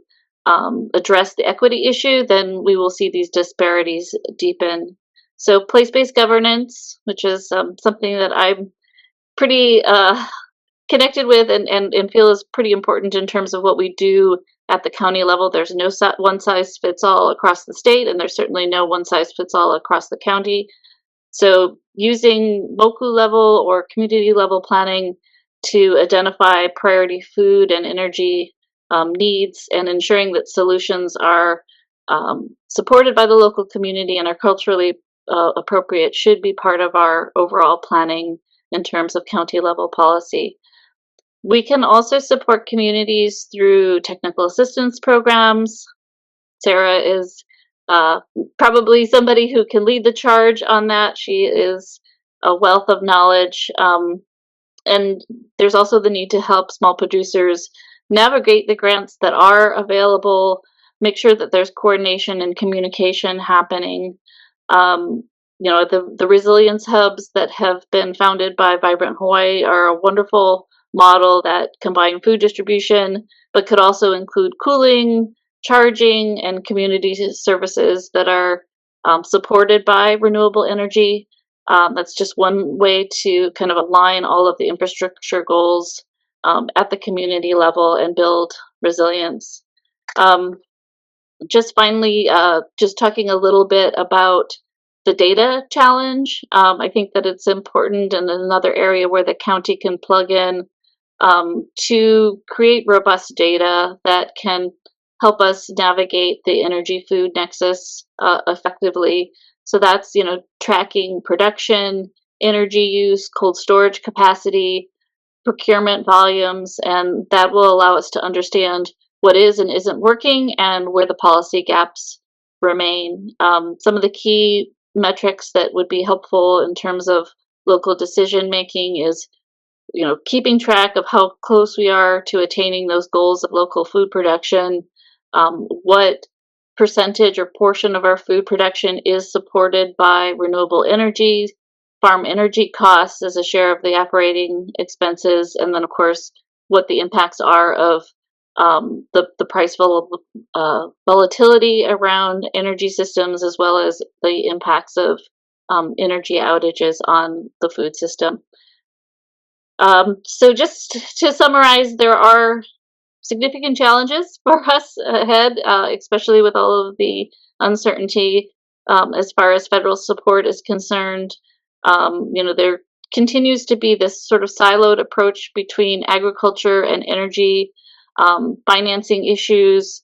address the equity issue, then we will see these disparities deepen. So place-based governance, which is something that I'm pretty connected with and feel is pretty important in terms of what we do at the county level. There's no one-size-fits-all across the state, and there's certainly no one-size-fits-all across the county. So using local level or community level planning to identify priority food and energy needs, and ensuring that solutions are supported by the local community and are culturally appropriate should be part of our overall planning in terms of county level policy. We can also support communities through technical assistance programs. Sarah is probably somebody who can lead the charge on that. She is a wealth of knowledge. And there's also the need to help small producers navigate the grants that are available, make sure that there's coordination and communication happening. The resilience hubs that have been founded by Vibrant Hawaii are a wonderful model that combine food distribution, but could also include cooling, charging, and community services that are supported by renewable energy. That's just one way to kind of align all of the infrastructure goals at the community level and build resilience. Just finally, just talking a little bit about the data challenge. I think that it's important, and another area where the county can plug in to create robust data that can help us navigate the energy food nexus effectively. So that's, tracking production, energy use, cold storage capacity, procurement volumes, and that will allow us to understand what is and isn't working and where the policy gaps remain. Some of the key metrics that would be helpful in terms of local decision making is keeping track of how close we are to attaining those goals of local food production, what percentage or portion of our food production is supported by renewable energy, farm energy costs as a share of the operating expenses, and then of course what the impacts are of the price volatility around energy systems, as well as the impacts of energy outages on the food system. So just to summarize, there are significant challenges for us ahead, especially with all of the uncertainty as far as federal support is concerned. There continues to be this sort of siloed approach between agriculture and energy, financing issues,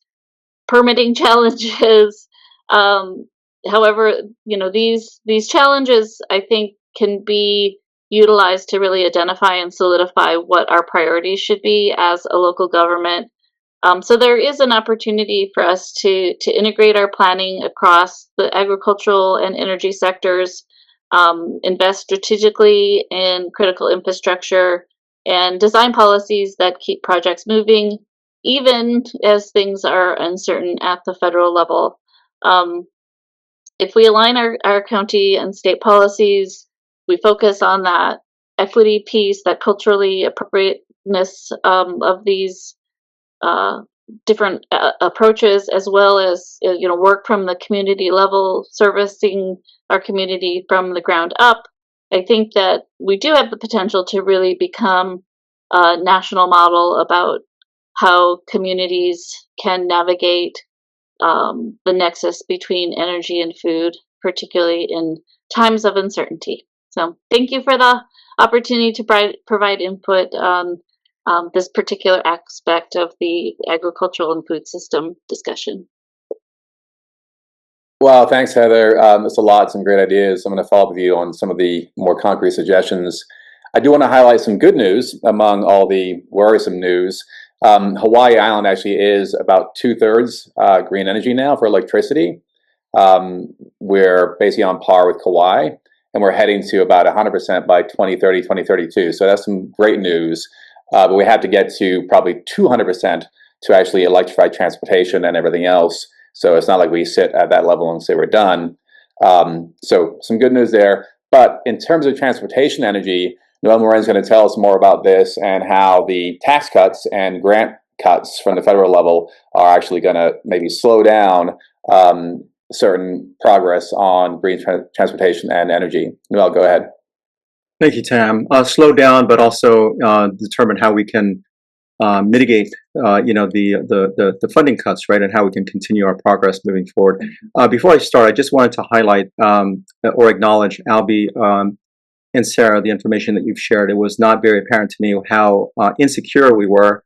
permitting challenges. However, these challenges, I think, can be utilized to really identify and solidify what our priorities should be as a local government. So there is an opportunity for us to integrate our planning across the agricultural and energy sectors, invest strategically in critical infrastructure, and design policies that keep projects moving, even as things are uncertain at the federal level. If we align our county and state policies we focus on that equity piece, that culturally appropriateness of these different approaches, as well as work from the community level, servicing our community from the ground up, I think that we do have the potential to really become a national model about how communities can navigate the nexus between energy and food, particularly in times of uncertainty. So thank you for the opportunity to provide input on this particular aspect of the agricultural and food system discussion. Well, thanks, Heather. It's a lot, some great ideas. I'm going to follow up with you on some of the more concrete suggestions. I do want to highlight some good news among all the worrisome news. Hawaii Island actually is about 2/3 green energy now for electricity. We're basically on par with Kauai, and we're heading to about 100% by 2030, 2032. So that's some great news. But we have to get to probably 200% to actually electrify transportation and everything else. So it's not like we sit at that level and say we're done. So some good news there. But in terms of transportation energy, Noel Morin is going to tell us more about this and how the tax cuts and grant cuts from the federal level are actually going to maybe slow down certain progress on green transportation and energy. Noel, go ahead. Thank you, Tam. Slow down, but also determine how we can mitigate, the funding cuts, right, and how we can continue our progress moving forward. Before I start, I just wanted to highlight or acknowledge Albie and Sarah, the information that you've shared. It was not very apparent to me how insecure we were,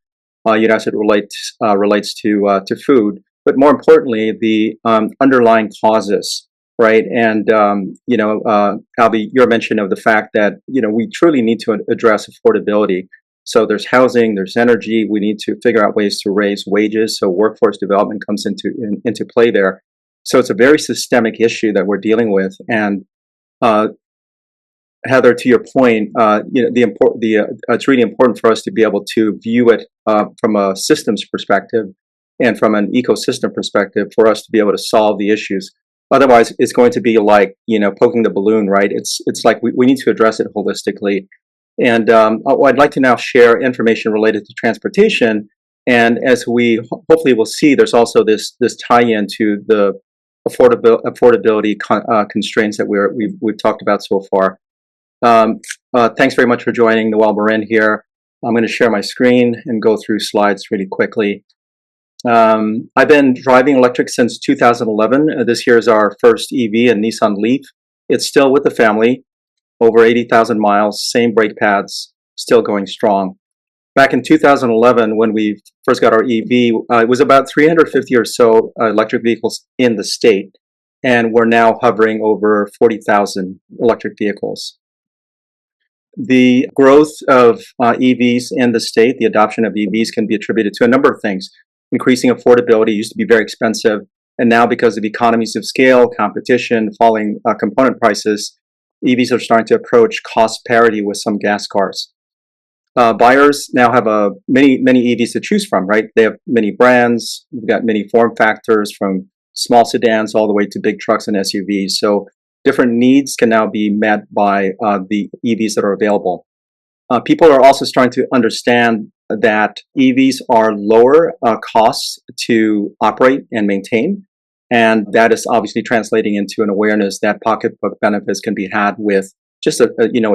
as it relates to food, but more importantly, the underlying causes. Right. And, Albie, your mention of the fact that, we truly need to address affordability. So there's housing, there's energy. We need to figure out ways to raise wages. So workforce development comes into play there. So it's a very systemic issue that we're dealing with. And Heather, to your point, it's really important for us to be able to view it from a systems perspective and from an ecosystem perspective for us to be able to solve the issues. Otherwise, it's going to be like, poking the balloon, right? It's like we need to address it holistically. And I'd like to now share information related to transportation. And as we hopefully will see, there's also this tie-in to the affordability constraints that we've talked about so far. Thanks very much for joining. Noel Morin here. I'm going to share my screen and go through slides really quickly. I've been driving electric since 2011. This year is our first EV, a Nissan Leaf. It's still with the family, over 80,000 miles, same brake pads, still going strong. Back in 2011, when we first got our EV, it was about 350 or so electric vehicles in the state, and we're now hovering over 40,000 electric vehicles. The growth of EVs in the state, the adoption of EVs can be attributed to a number of things. Increasing affordability used to be very expensive, and now because of economies of scale, competition, falling component prices, EVs are starting to approach cost parity with some gas cars. Buyers now have many EVs to choose from, right? They have many brands, we've got many form factors from small sedans all the way to big trucks and SUVs. So different needs can now be met by the EVs that are available. People are also starting to understand that EVs are lower costs to operate and maintain. And that is obviously translating into an awareness that pocketbook benefits can be had with just a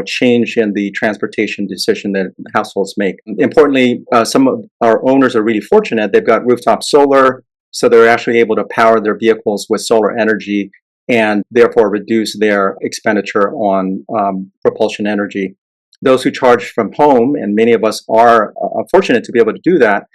change in the transportation decision that households make. Importantly, some of our owners are really fortunate. They've got rooftop solar, so they're actually able to power their vehicles with solar energy and therefore reduce their expenditure on propulsion energy. Those who charge from home, and many of us are fortunate to be able to do that,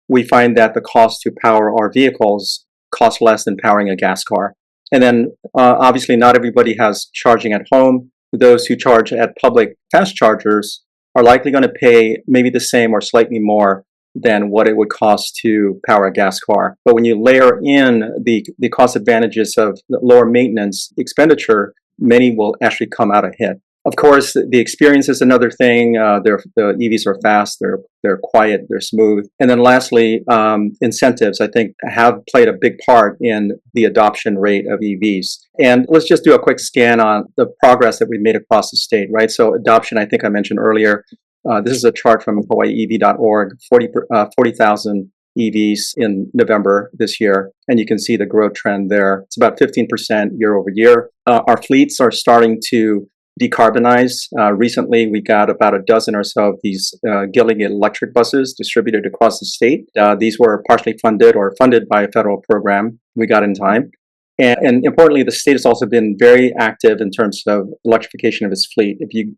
we find that the cost to power our vehicles costs less than powering a gas car. And then obviously not everybody has charging at home. Those who charge at public fast chargers are likely going to pay maybe the same or slightly more than what it would cost to power a gas car. But when you layer in the cost advantages of lower maintenance expenditure, many will actually come out ahead. Of course, the experience is another thing. The EVs are fast, they're quiet, they're smooth. And then lastly, incentives, I think, have played a big part in the adoption rate of EVs. And let's just do a quick scan on the progress that we've made across the state, right? So adoption, I think I mentioned earlier, this is a chart from hawaiiev.org, 40,000 EVs in November this year, and you can see the growth trend there. It's about 15% year over year. Our fleets are starting to decarbonize. Recently, we got about a dozen or so of these Gilligan electric buses distributed across the state. These were partially funded or funded by a federal program we got in time. And importantly, the state has also been very active in terms of electrification of its fleet. If you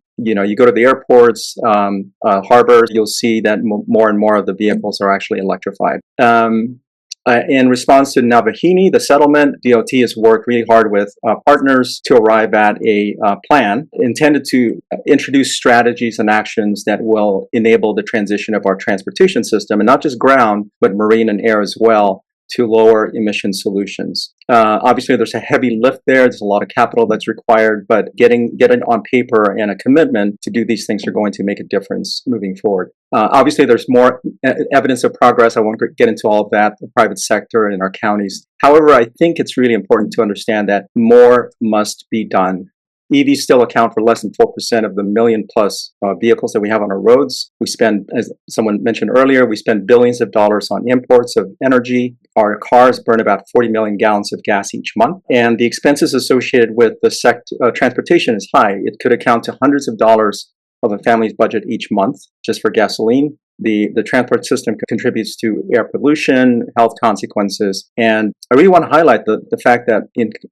go to the airports, harbors, you'll see that more and more of the vehicles are actually electrified. In response to Navahini, the settlement, DOT has worked really hard with partners to arrive at a plan intended to introduce strategies and actions that will enable the transition of our transportation system, and not just ground, but marine and air as well, to lower emission solutions. Obviously, there's a heavy lift there. There's a lot of capital that's required, but getting on paper and a commitment to do these things are going to make a difference moving forward. Obviously, there's more evidence of progress. I won't get into all of that, the private sector and our counties. However, I think it's really important to understand that more must be done. EVs still account for less than 4% of the million plus vehicles that we have on our roads. We spend, as someone mentioned earlier, we spend billions of dollars on imports of energy. Our cars burn about 40 million gallons of gas each month. And the expenses associated with the transportation is high. It could account to hundreds of dollars of a family's budget each month just for gasoline. The transport system contributes to air pollution, health consequences, and I really want to highlight the fact that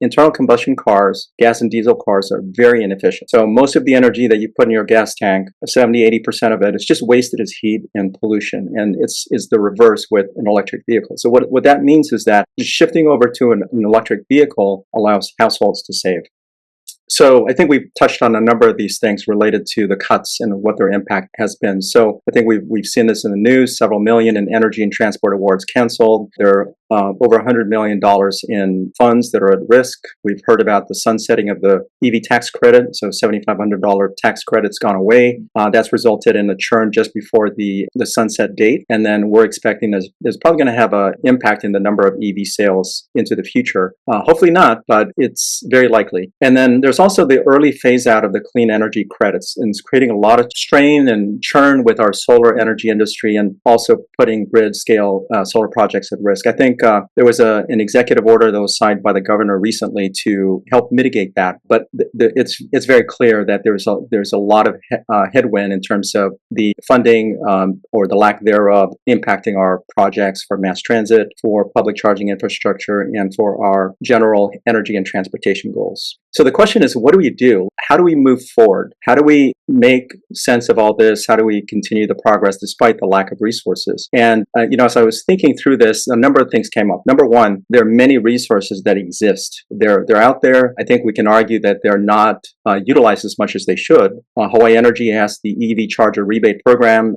internal combustion cars, gas and diesel cars, are very inefficient. So most of the energy that you put in your gas tank, 70-80% of it, is just wasted as heat and pollution, and it's the reverse with an electric vehicle. So what that means is that shifting over to an electric vehicle allows households to save. So I think we've touched on a number of these things related to the cuts and what their impact has been. So I think we've seen this in the news, several million in energy and transport awards canceled. There are over $100 million in funds that are at risk. We've heard about the sunsetting of the EV tax credit. So $7,500 tax credit's gone away. That's resulted in a churn just before the sunset date. And then we're expecting there's probably going to have an impact in the number of EV sales into the future. Hopefully not, but it's very likely. And then there's also the early phase out of the clean energy credits, and it's creating a lot of strain and churn with our solar energy industry, and also putting grid scale solar projects at risk. I think there was an executive order that was signed by the governor recently to help mitigate that, but it's very clear that there's a lot of headwind in terms of the funding or the lack thereof impacting our projects for mass transit, for public charging infrastructure, and for our general energy and transportation goals. So the question is, what do we do? How do we move forward? How do we make sense of all this? How do we continue the progress despite the lack of resources? And, as I was thinking through this, a number of things came up. Number one, there are many resources that exist. They're out there. I think we can argue that they're not utilized as much as they should. Hawaii Energy has the EV charger rebate program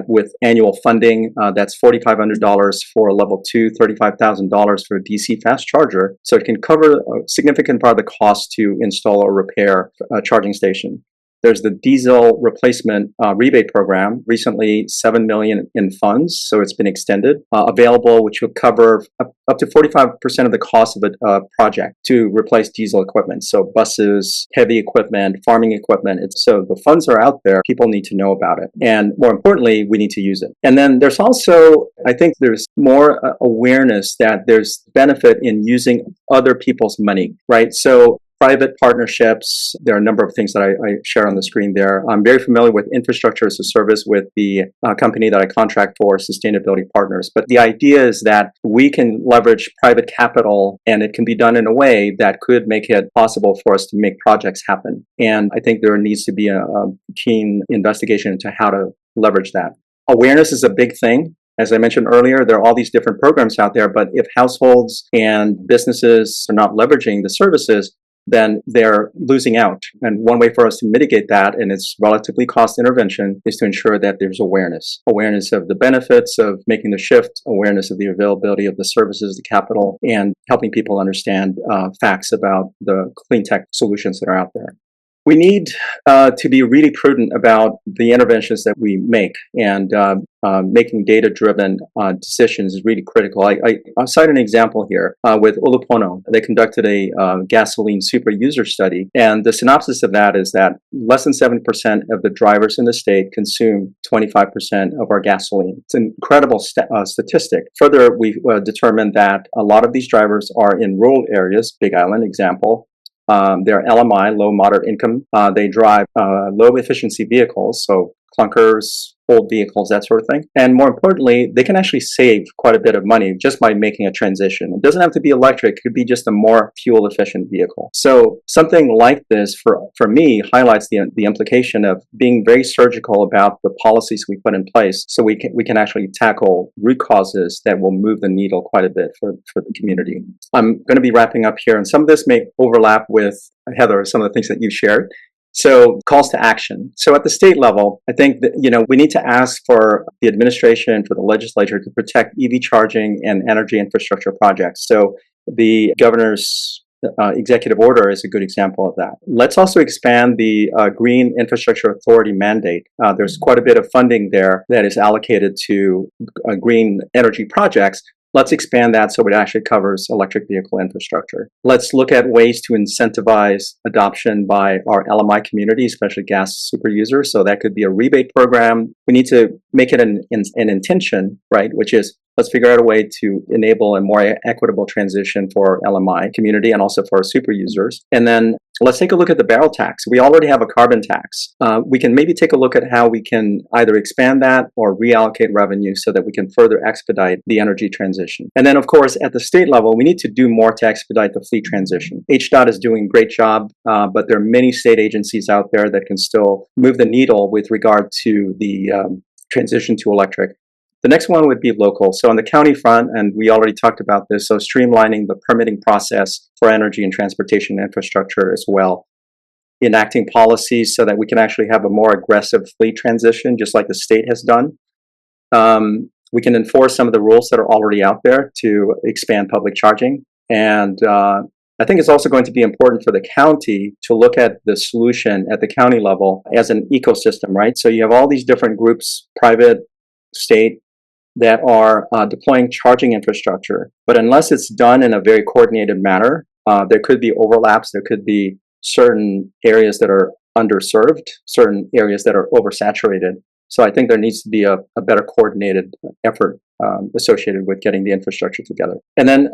with annual funding. That's $4,500 for a level 2, $35,000 for a DC fast charger. So it can cover a significant part of the cost to install or repair a charging station. There's the diesel replacement rebate program, recently $7 million in funds, so it's been extended, available, which will cover up to 45% of the cost of a project to replace diesel equipment. So buses, heavy equipment, farming equipment. So the funds are out there. People need to know about it. And more importantly, we need to use it. And then there's also, I think there's more awareness that there's benefit in using other people's money, right? So private partnerships, there are a number of things that I share on the screen there. I'm very familiar with infrastructure as a service with the company that I contract for, Sustainability Partners. But the idea is that we can leverage private capital, and it can be done in a way that could make it possible for us to make projects happen. And I think there needs to be a keen investigation into how to leverage that. Awareness is a big thing. As I mentioned earlier, there are all these different programs out there, but if households and businesses are not leveraging the services, then they're losing out. And one way for us to mitigate that, and it's relatively cost intervention, is to ensure that there's awareness. Awareness of the benefits of making the shift, awareness of the availability of the services, the capital, and helping people understand facts about the clean tech solutions that are out there. We need to be really prudent about the interventions that we make, and making data-driven decisions is really critical. I'll cite an example here with Ulupono. They conducted a gasoline super user study, and the synopsis of that is that less than 7% of the drivers in the state consume 25% of our gasoline. It's an incredible statistic. Further, we determined that a lot of these drivers are in rural areas, Big Island example. They're LMI, low moderate income. They drive low efficiency vehicles, so clunkers, old vehicles, that sort of thing. And more importantly, they can actually save quite a bit of money just by making a transition. It doesn't have to be electric. It could be just a more fuel efficient vehicle. So something like this for me highlights the implication of being very surgical about the policies we put in place, so we can actually tackle root causes that will move the needle quite a bit for the community. I'm going to be wrapping up here, and some of this may overlap with Heather, some of the things that you shared. So calls to action. So at the state level, I think that, we need to ask for the administration, for the legislature to protect EV charging and energy infrastructure projects. So the governor's executive order is a good example of that. Let's also expand the Green Infrastructure Authority mandate. There's quite a bit of funding there that is allocated to green energy projects. Let's expand that so it actually covers electric vehicle infrastructure. Let's look at ways to incentivize adoption by our LMI community, especially gas super users. So that could be a rebate program. We need to make it an intention, right? Which is, let's figure out a way to enable a more equitable transition for our LMI community and also for our super users. And then let's take a look at the barrel tax. We already have a carbon tax. We can maybe take a look at how we can either expand that or reallocate revenue so that we can further expedite the energy transition. And then, of course, at the state level, we need to do more to expedite the fleet transition. HDOT is doing a great job, but there are many state agencies out there that can still move the needle with regard to the transition to electric. The next one would be local. So on the county front, and we already talked about this, so streamlining the permitting process for energy and transportation infrastructure as well. Enacting policies so that we can actually have a more aggressive fleet transition, just like the state has done. We can enforce some of the rules that are already out there to expand public charging. And I think it's also going to be important for the county to look at the solution at the county level as an ecosystem, right? So you have all these different groups, private, state, that are deploying charging infrastructure. But unless it's done in a very coordinated manner, there could be overlaps. There could be certain areas that are underserved, certain areas that are oversaturated. So I think there needs to be a better coordinated effort associated with getting the infrastructure together. And then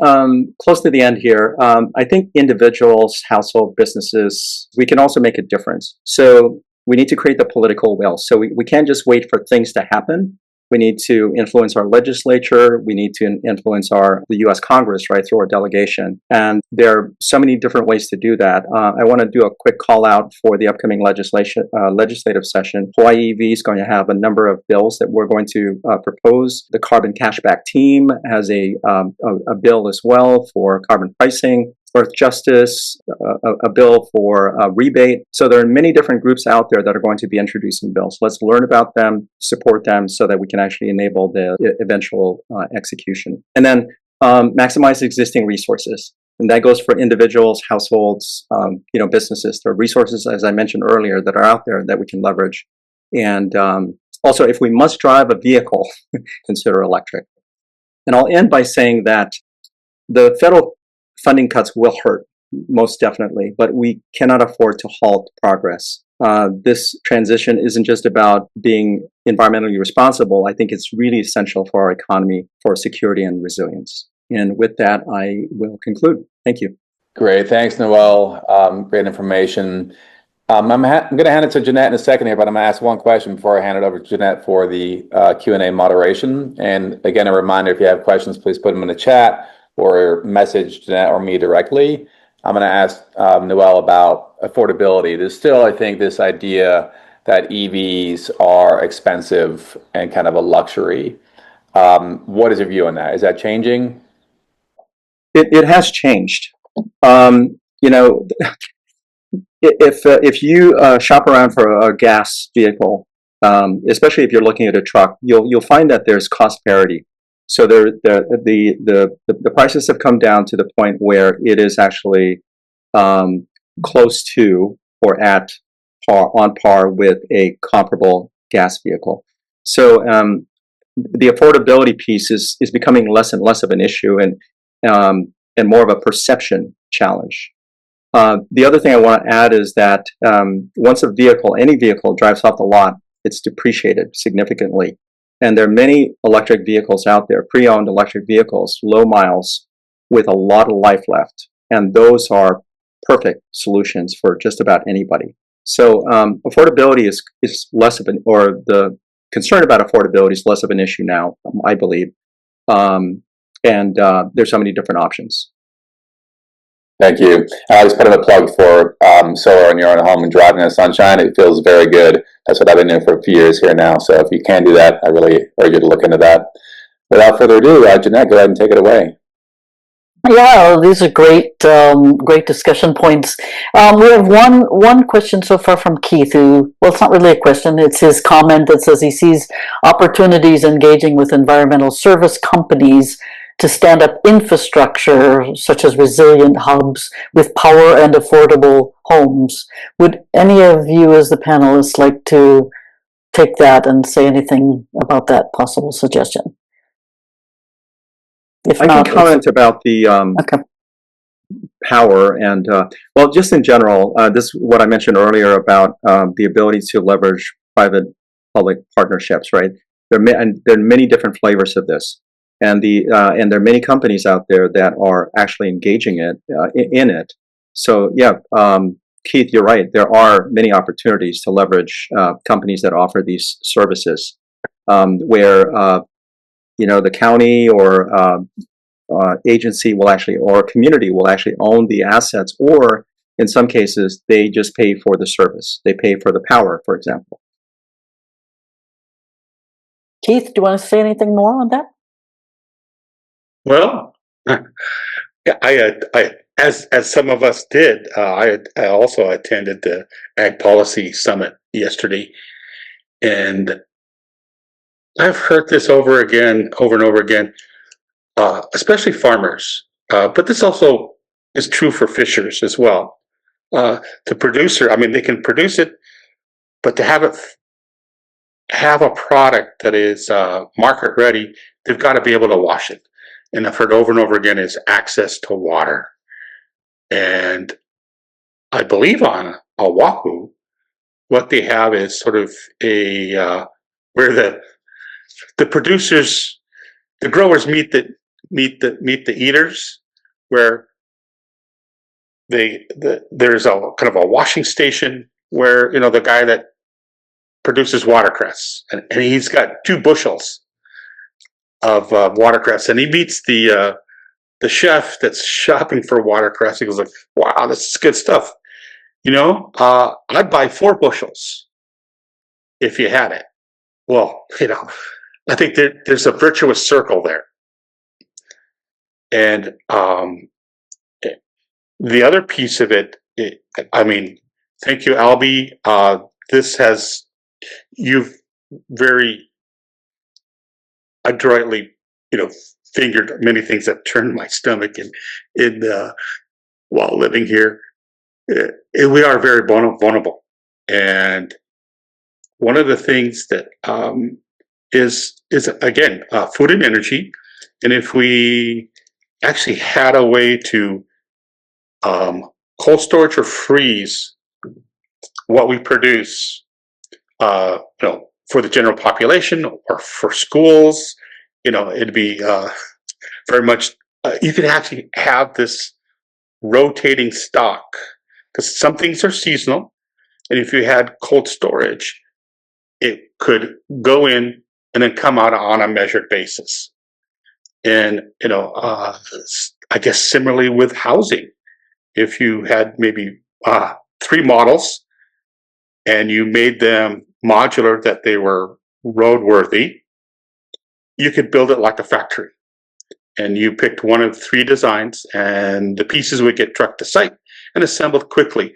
close to the end here, I think individuals, household, businesses, we can also make a difference. So we need to create the political will. So we can't just wait for things to happen. We need to influence our legislature. We need to influence the U.S. Congress, right, through our delegation. And there are so many different ways to do that. I want to do a quick call out for the upcoming legislative session. Hawaii EV is going to have a number of bills that we're going to propose. The carbon cashback team has a bill as well for carbon pricing. Earth Justice, a bill for a rebate. So there are many different groups out there that are going to be introducing bills. Let's learn about them, support them so that we can actually enable the eventual execution. And then maximize existing resources. And that goes for individuals, households, businesses. There are resources, as I mentioned earlier, that are out there that we can leverage. And also, if we must drive a vehicle, consider electric. And I'll end by saying that the federal funding cuts will hurt, most definitely, but we cannot afford to halt progress. This transition isn't just about being environmentally responsible. I think it's really essential for our economy, for security and resilience. And with that, I will conclude. Thank you. Great. Thanks, Noel. Great information. I'm going to hand it to Jeannette in a second here, but I'm going to ask one question before I hand it over to Jeannette for the Q&A moderation. And again, a reminder, if you have questions, please put them in the chat or message Jeannette or me directly. I'm going to ask Noel about affordability. There's still, I think, this idea that EVs are expensive and kind of a luxury. What is your view on that? Is that changing? It has changed. If you shop around for a gas vehicle, especially if you're looking at a truck, you'll find that there's cost parity. So the prices have come down to the point where it is actually close to or at on par with a comparable gas vehicle. So the affordability piece is becoming less and less of an issue, and more of a perception challenge. The other thing I want to add is that once any vehicle drives off the lot, it's depreciated significantly. And there are many electric vehicles out there, pre-owned electric vehicles, low miles, with a lot of life left. And those are perfect solutions for just about anybody. So affordability is less of or the concern about affordability is less of an issue now, I believe. And there's so many different options. Thank you. I just put in a plug for solar in your own home and driving in the sunshine. It feels very good. That's what I've been doing for a few years here now. So if you can do that, I really urge you to look into that. Without further ado, Jeannette, go ahead and take it away. Yeah, these are great, great discussion points. We have one question so far from Keith, who, well, it's not really a question, it's his comment that says he sees opportunities engaging with environmental service companies to stand up infrastructure such as resilient hubs with power and affordable homes. Would any of you as the panelists like to take that and say anything about that possible suggestion? If I not, can comment about the okay. power and, well, just in general, this is what I mentioned earlier about the ability to leverage private-public partnerships, right? There are many different flavors of this. And there are many companies out there that are actually engaging in it. So yeah, Keith, you're right. There are many opportunities to leverage companies that offer these services, where the county or agency will actually, or community will actually own the assets, or in some cases they just pay for the service. They pay for the power, for example. Keith, do you want to say anything more on that? Well, I as some of us did, I also attended the Ag Policy Summit yesterday, and I've heard this over and over again, especially farmers. But this also is true for fishers as well. The producer, I mean, they can produce it, but to have a product that is market ready, they've got to be able to wash it. And I've heard over and over again is access to water. And I believe on Oahu, what they have is sort of a where the producers, the growers meet the eaters, where there's a kind of a washing station where the guy that produces watercress, and he's got 2 bushels of watercress, and he meets the chef that's shopping for watercress. He goes like, "Wow, this is good stuff. I'd buy 4 bushels if you had it." Well, I think there's a virtuous circle there. And the other piece of it, I mean, thank you, Albie. You've very adroitly, fingered many things that turned my stomach in while living here. We are very vulnerable, and one of the things that is again food and energy, and if we actually had a way to cold storage or freeze what we produce, for the general population or for schools, it'd be very much, you could actually have this rotating stock, because some things are seasonal, and if you had cold storage, it could go in and then come out on a measured basis. And I guess similarly with housing, if you had maybe 3 models and you made them modular, that they were roadworthy, you could build it like a factory. And you picked one of 3 designs, and the pieces would get trucked to site and assembled quickly.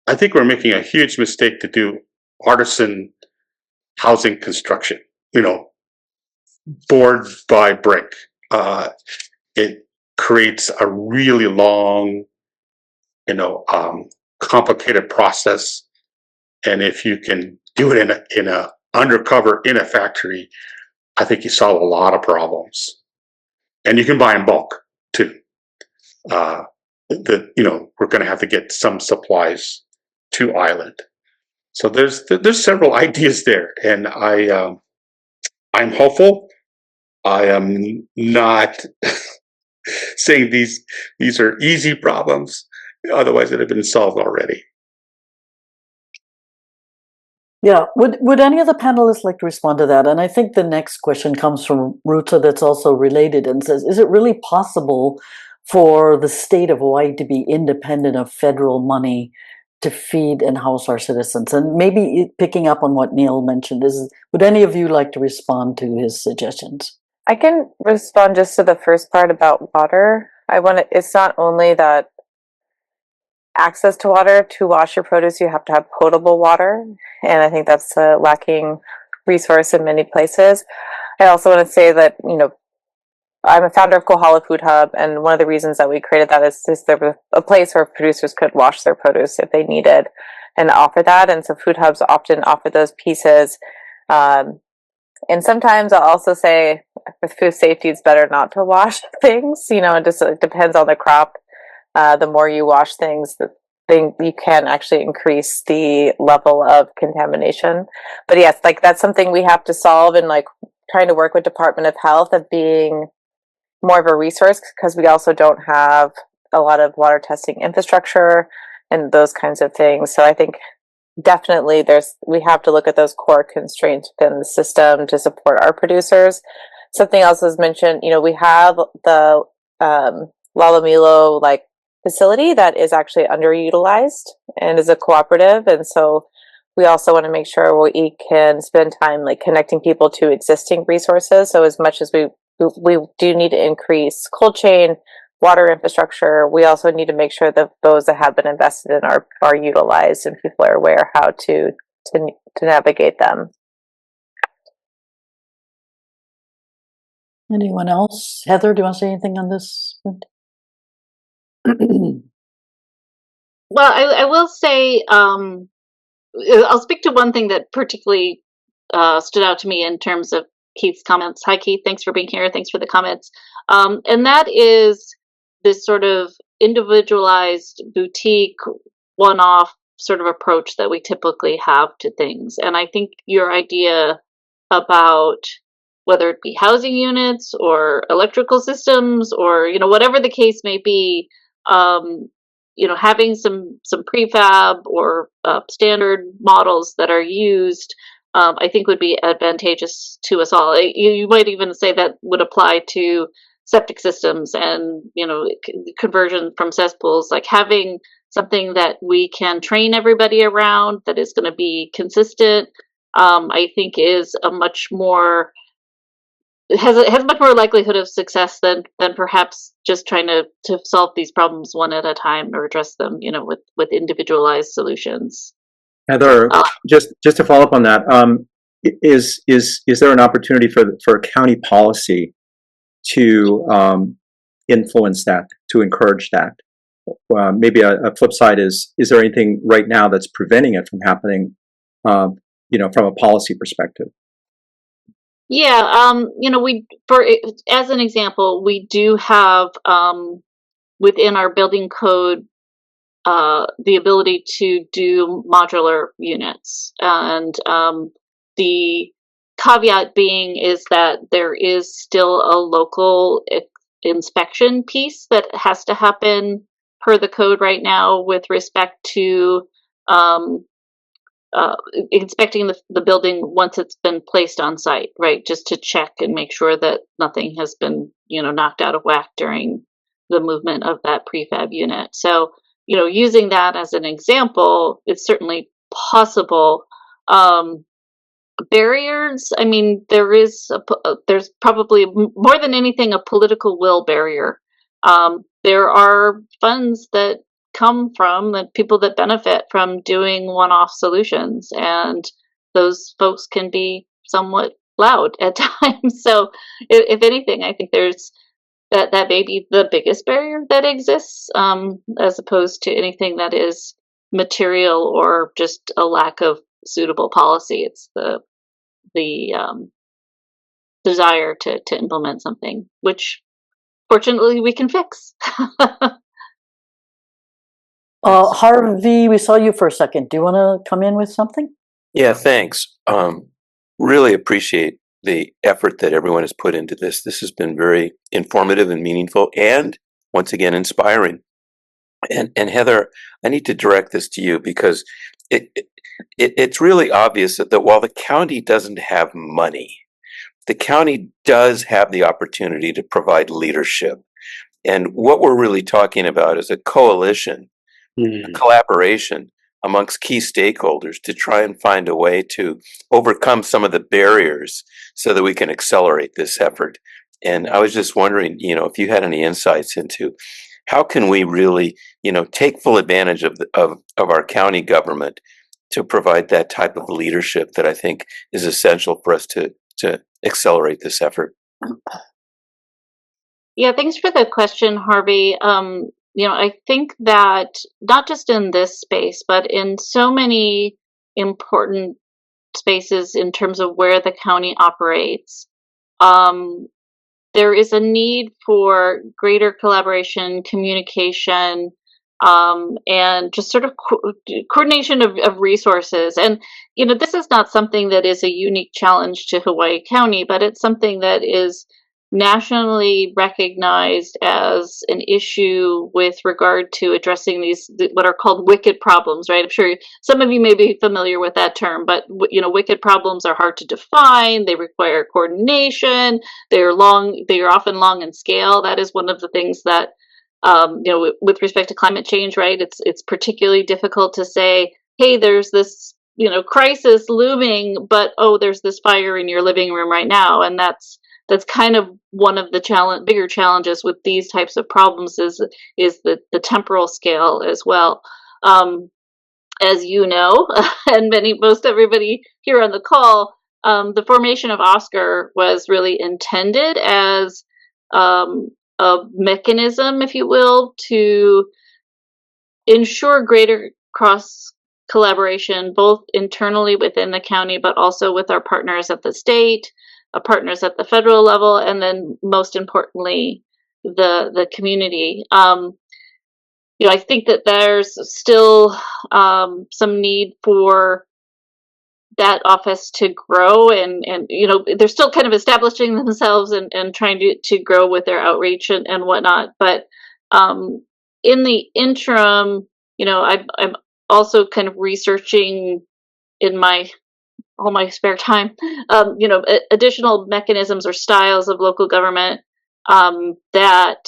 I think we're making a huge mistake to do artisan housing construction, board by brick. It creates a really long, complicated process. And if you can do it in a undercover in a factory, I think you solve a lot of problems. And you can buy in bulk too. We're going to have to get some supplies to island. So there's several ideas there, and I'm hopeful. I am not saying these are easy problems. Otherwise, it have been solved already. Yeah, would any of the panelists like to respond to that? And I think the next question comes from Ruta that's also related and says, is it really possible for the state of Hawaii to be independent of federal money to feed and house our citizens? And maybe picking up on what Neil mentioned, would any of you like to respond to his suggestions? I can respond just to the first part about water. It's not only that access to water to wash your produce, you have to have potable water. And I think that's a lacking resource in many places. I also want to say that, I'm a founder of Kohala Food Hub, and one of the reasons that we created that is there was a place where producers could wash their produce if they needed and offer that. And so food hubs often offer those pieces. And sometimes I'll also say with food safety, it's better not to wash things. It depends on the crop. The more you wash things, you can actually increase the level of contamination. But yes, that's something we have to solve, and trying to work with Department of Health of being more of a resource, because we also don't have a lot of water testing infrastructure and those kinds of things. So I think definitely we have to look at those core constraints within the system to support our producers. Something else was mentioned, we have the Lalomilo facility that is actually underutilized and is a cooperative, and so we also want to make sure we can spend time connecting people to existing resources. So as much as we do need to increase cold chain water infrastructure, we also need to make sure that those that have been invested in are utilized and people are aware how to navigate them. Anyone else? Heather, do you want to say anything on this? Well, I will say, I'll speak to one thing that particularly stood out to me in terms of Keith's comments. Hi, Keith. Thanks for being here. Thanks for the comments. And that is this sort of individualized boutique one-off sort of approach that we typically have to things. And I think your idea about whether it be housing units or electrical systems or, whatever the case may be, having some prefab or standard models that are used, I think would be advantageous to us all. You might even say that would apply to septic systems and, conversion from cesspools, having something that we can train everybody around that is going to be consistent, I think is a much more has much more likelihood of success than perhaps just trying to solve these problems one at a time or address them, with individualized solutions. Heather, just to follow up on that, is there an opportunity for county policy to influence that, to encourage that? Maybe a flip side is there anything right now that's preventing it from happening, from a policy perspective? Yeah, as an example, we do have within our building code the ability to do modular units, and the caveat being is that there is still a local inspection piece that has to happen per the code right now with respect to inspecting the building once it's been placed on site, right? Just to check and make sure that nothing has been, knocked out of whack during the movement of that prefab unit. So, using that as an example, it's certainly possible. Barriers, I mean, there's probably more than anything a political will barrier. There are funds that come from the people that benefit from doing one-off solutions, and those folks can be somewhat loud at times. So if anything, I think there's that may be the biggest barrier that exists, as opposed to anything that is material or just a lack of suitable policy. It's the desire to implement something, which fortunately we can fix. Harvey, we saw you for a second. Do you want to come in with something? Yeah, thanks. Really appreciate the effort that everyone has put into this. This has been very informative and meaningful, and once again inspiring. And Heather, I need to direct this to you because it's really obvious that while the county doesn't have money, the county does have the opportunity to provide leadership. And what we're really talking about is a coalition, a collaboration amongst key stakeholders to try and find a way to overcome some of the barriers so that we can accelerate this effort. And I was just wondering, if you had any insights into how can we really, take full advantage of our county government to provide that type of leadership that I think is essential for us to accelerate this effort. Yeah, thanks for the question, Harvey. I think that not just in this space, but in so many important spaces in terms of where the county operates, there is a need for greater collaboration, communication, and just sort of coordination of resources. And, this is not something that is a unique challenge to Hawaii County, but it's something that is nationally recognized as an issue with regard to addressing these what are called wicked problems, right? I'm sure some of you may be familiar with that term, but wicked problems are hard to define. They require coordination. They are often long in scale. That is one of the things that with respect to climate change, right? It's particularly difficult to say, hey, there's this crisis looming, but there's this fire in your living room right now, and that's kind of one of the bigger challenges with these types of problems is the temporal scale as well. As you know, and most everybody here on the call, the formation of OSCAR was really intended as a mechanism, if you will, to ensure greater cross collaboration, both internally within the county, but also with our partners at the state, partners at the federal level, and then most importantly, the community. I think that there's still some need for that office to grow, and they're still kind of establishing themselves and trying to grow with their outreach and whatnot. But in the interim, I'm also kind of researching in all my spare time, additional mechanisms or styles of local government that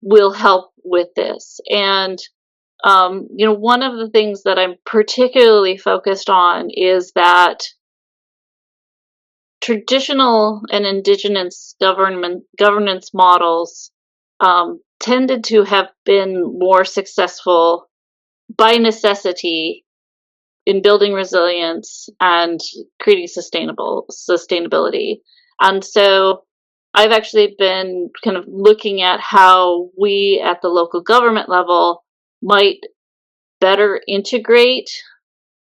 will help with this. And, one of the things that I'm particularly focused on is that traditional and indigenous governance models tended to have been more successful by necessity in building resilience and creating sustainability. And so I've actually been kind of looking at how we at the local government level might better integrate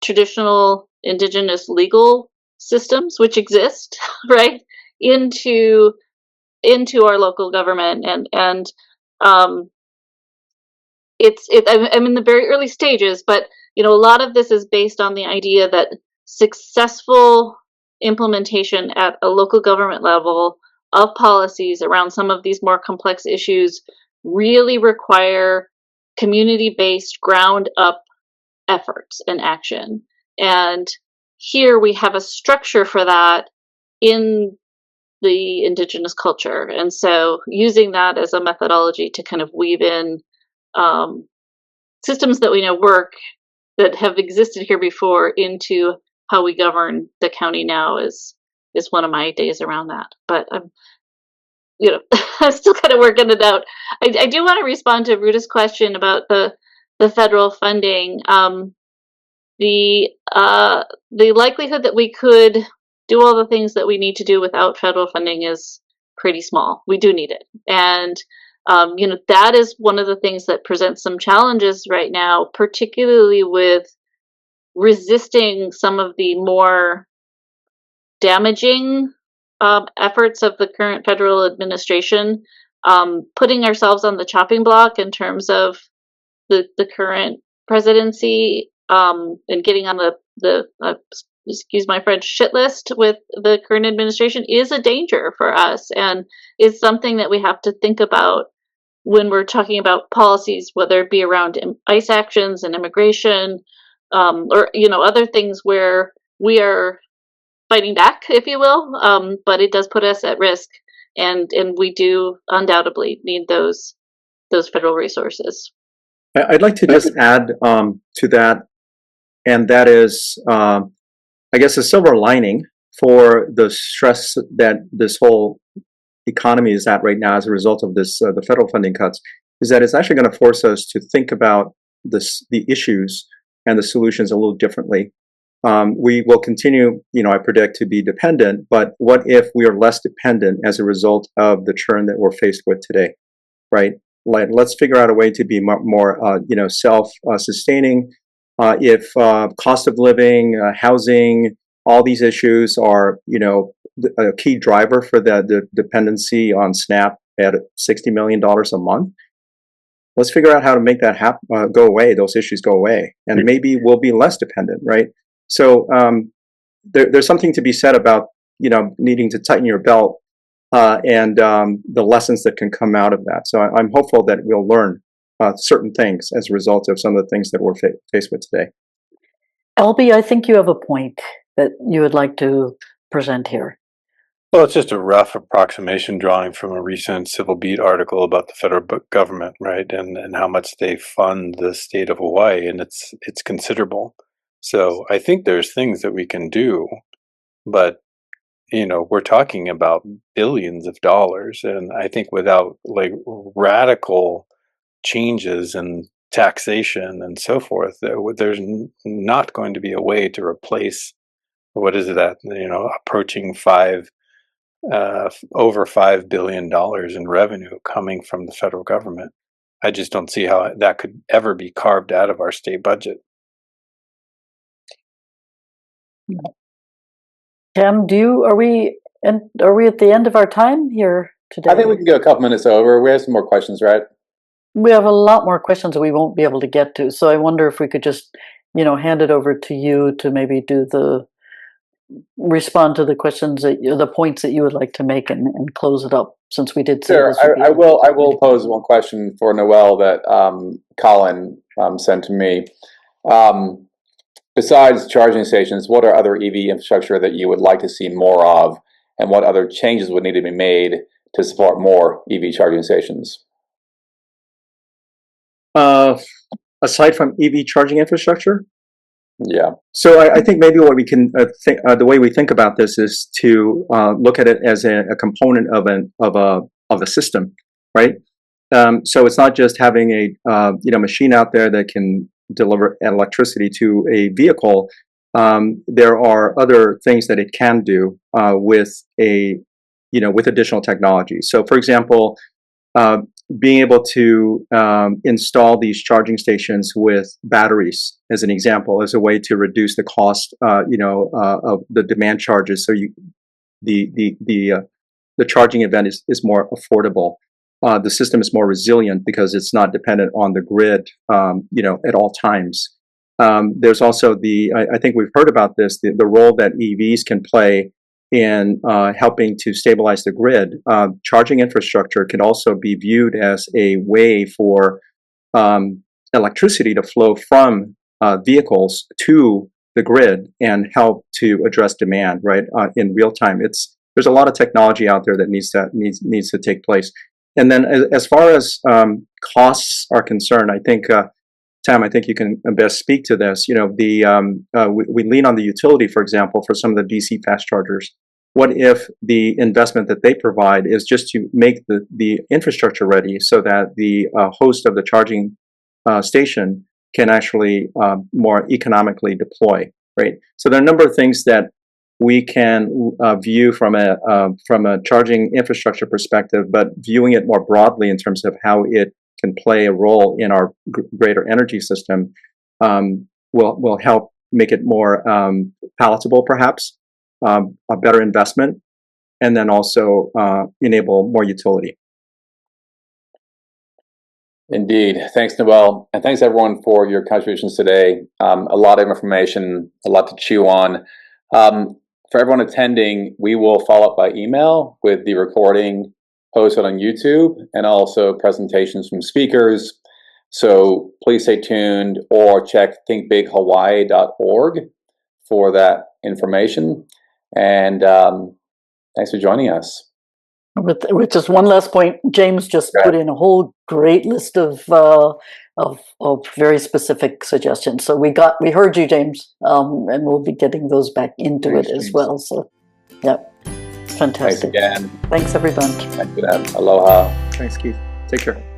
traditional indigenous legal systems which exist, right, into our local government. And I'm in the very early stages, but a lot of this is based on the idea that successful implementation at a local government level of policies around some of these more complex issues really require community-based, ground-up efforts and action. And here we have a structure for that in the indigenous culture. And so using that as a methodology to kind of weave in systems that we know work, that have existed here before, into how we govern the county now is one of my days around that. But I'm still kind of working it out. I do want to respond to Ruta's question about the federal funding. The likelihood that we could do all the things that we need to do without federal funding is pretty small. We do need it. And That is one of the things that presents some challenges right now, particularly with resisting some of the more damaging efforts of the current federal administration, putting ourselves on the chopping block in terms of the current presidency, and getting on the excuse my French, shit list with the current administration is a danger for us, and is something that we have to think about when we're talking about policies, whether it be around ICE actions and immigration, or other things where we are fighting back, if you will. But it does put us at risk, and we do undoubtedly need those federal resources. I'd like to just add to that, and that is, I guess, a silver lining for the stress that this whole economy is at right now as a result of this, the federal funding cuts, is that it's actually going to force us to think about the issues and the solutions a little differently. We will continue, I predict, to be dependent, but what if we are less dependent as a result of the churn that we're faced with today, right? Like, let's figure out a way to be more self-sustaining. If cost of living, housing, all these issues are, a key driver for the dependency on SNAP at $60 million a month, let's figure out how to make that go away, those issues go away, and maybe we'll be less dependent, right? So there's something to be said about, needing to tighten your belt and the lessons that can come out of that. So I'm hopeful that we'll learn certain things as a result of some of the things that we're faced with today. Albie, I think you have a point that you would like to present here. Well, it's just a rough approximation drawing from a recent Civil Beat article about the federal government, right, and how much they fund the state of Hawaii, and it's considerable. So I think there's things that we can do, but we're talking about billions of dollars, and I think without radical changes in taxation and so forth, there's not going to be a way to replace what is it at approaching over $5 billion in revenue coming from the federal government. I just don't see how that could ever be carved out of our state budget. Tam, are we at the end of our time here today? I think we can go a couple minutes over. We have some more questions, right? We have a lot more questions that we won't be able to get to. So I wonder if we could just, hand it over to you to maybe respond to the questions the points that you would like to make and close it up, since we did say Sure. I will pose one question for Noel that Colin sent to me. Besides charging stations, what are other EV infrastructure that you would like to see more of, and what other changes would need to be made to support more EV charging stations? Aside from EV charging infrastructure? Yeah. So I think maybe what we can think, the way we think about this is to look at it as a component of a system, right? So it's not just having a machine out there that can deliver electricity to a vehicle. There are other things that it can do with additional technology. So, for example, being able to install these charging stations with batteries, as an example, as a way to reduce the cost, of the demand charges. So the charging event is more affordable. The system is more resilient because it's not dependent on the grid, at all times. There's also I think we've heard about this, the role that EVs can play in helping to stabilize the grid. Charging infrastructure can also be viewed as a way for electricity to flow from vehicles to the grid and help to address demand, right, in real time. There's a lot of technology out there that needs to take place. And then as far as costs are concerned, I think, Tam, I think you can best speak to this. We lean on the utility, for example, for some of the DC fast chargers. What if the investment that they provide is just to make the infrastructure ready so that the host of the charging station can actually more economically deploy, right? So there are a number of things that we can view from a charging infrastructure perspective, but viewing it more broadly in terms of how it can play a role in our greater energy system will help make it more palatable, perhaps, a better investment, and then also enable more utility. Indeed. Thanks, Noel. And thanks, everyone, for your contributions today. A lot of information, a lot to chew on. For everyone attending, we will follow up by email with the recording posted on YouTube and also presentations from speakers. So please stay tuned or check thinkbighawaii.org for that information. And thanks for joining us. With just one last point, James just put in a whole great list of very specific suggestions. So we heard you, James, and we'll be getting those back into Thanks, it as James. well. So, yeah, it's fantastic. Thanks again. Thanks, everyone. Thank you, Aloha. Thanks, Keith. Take care.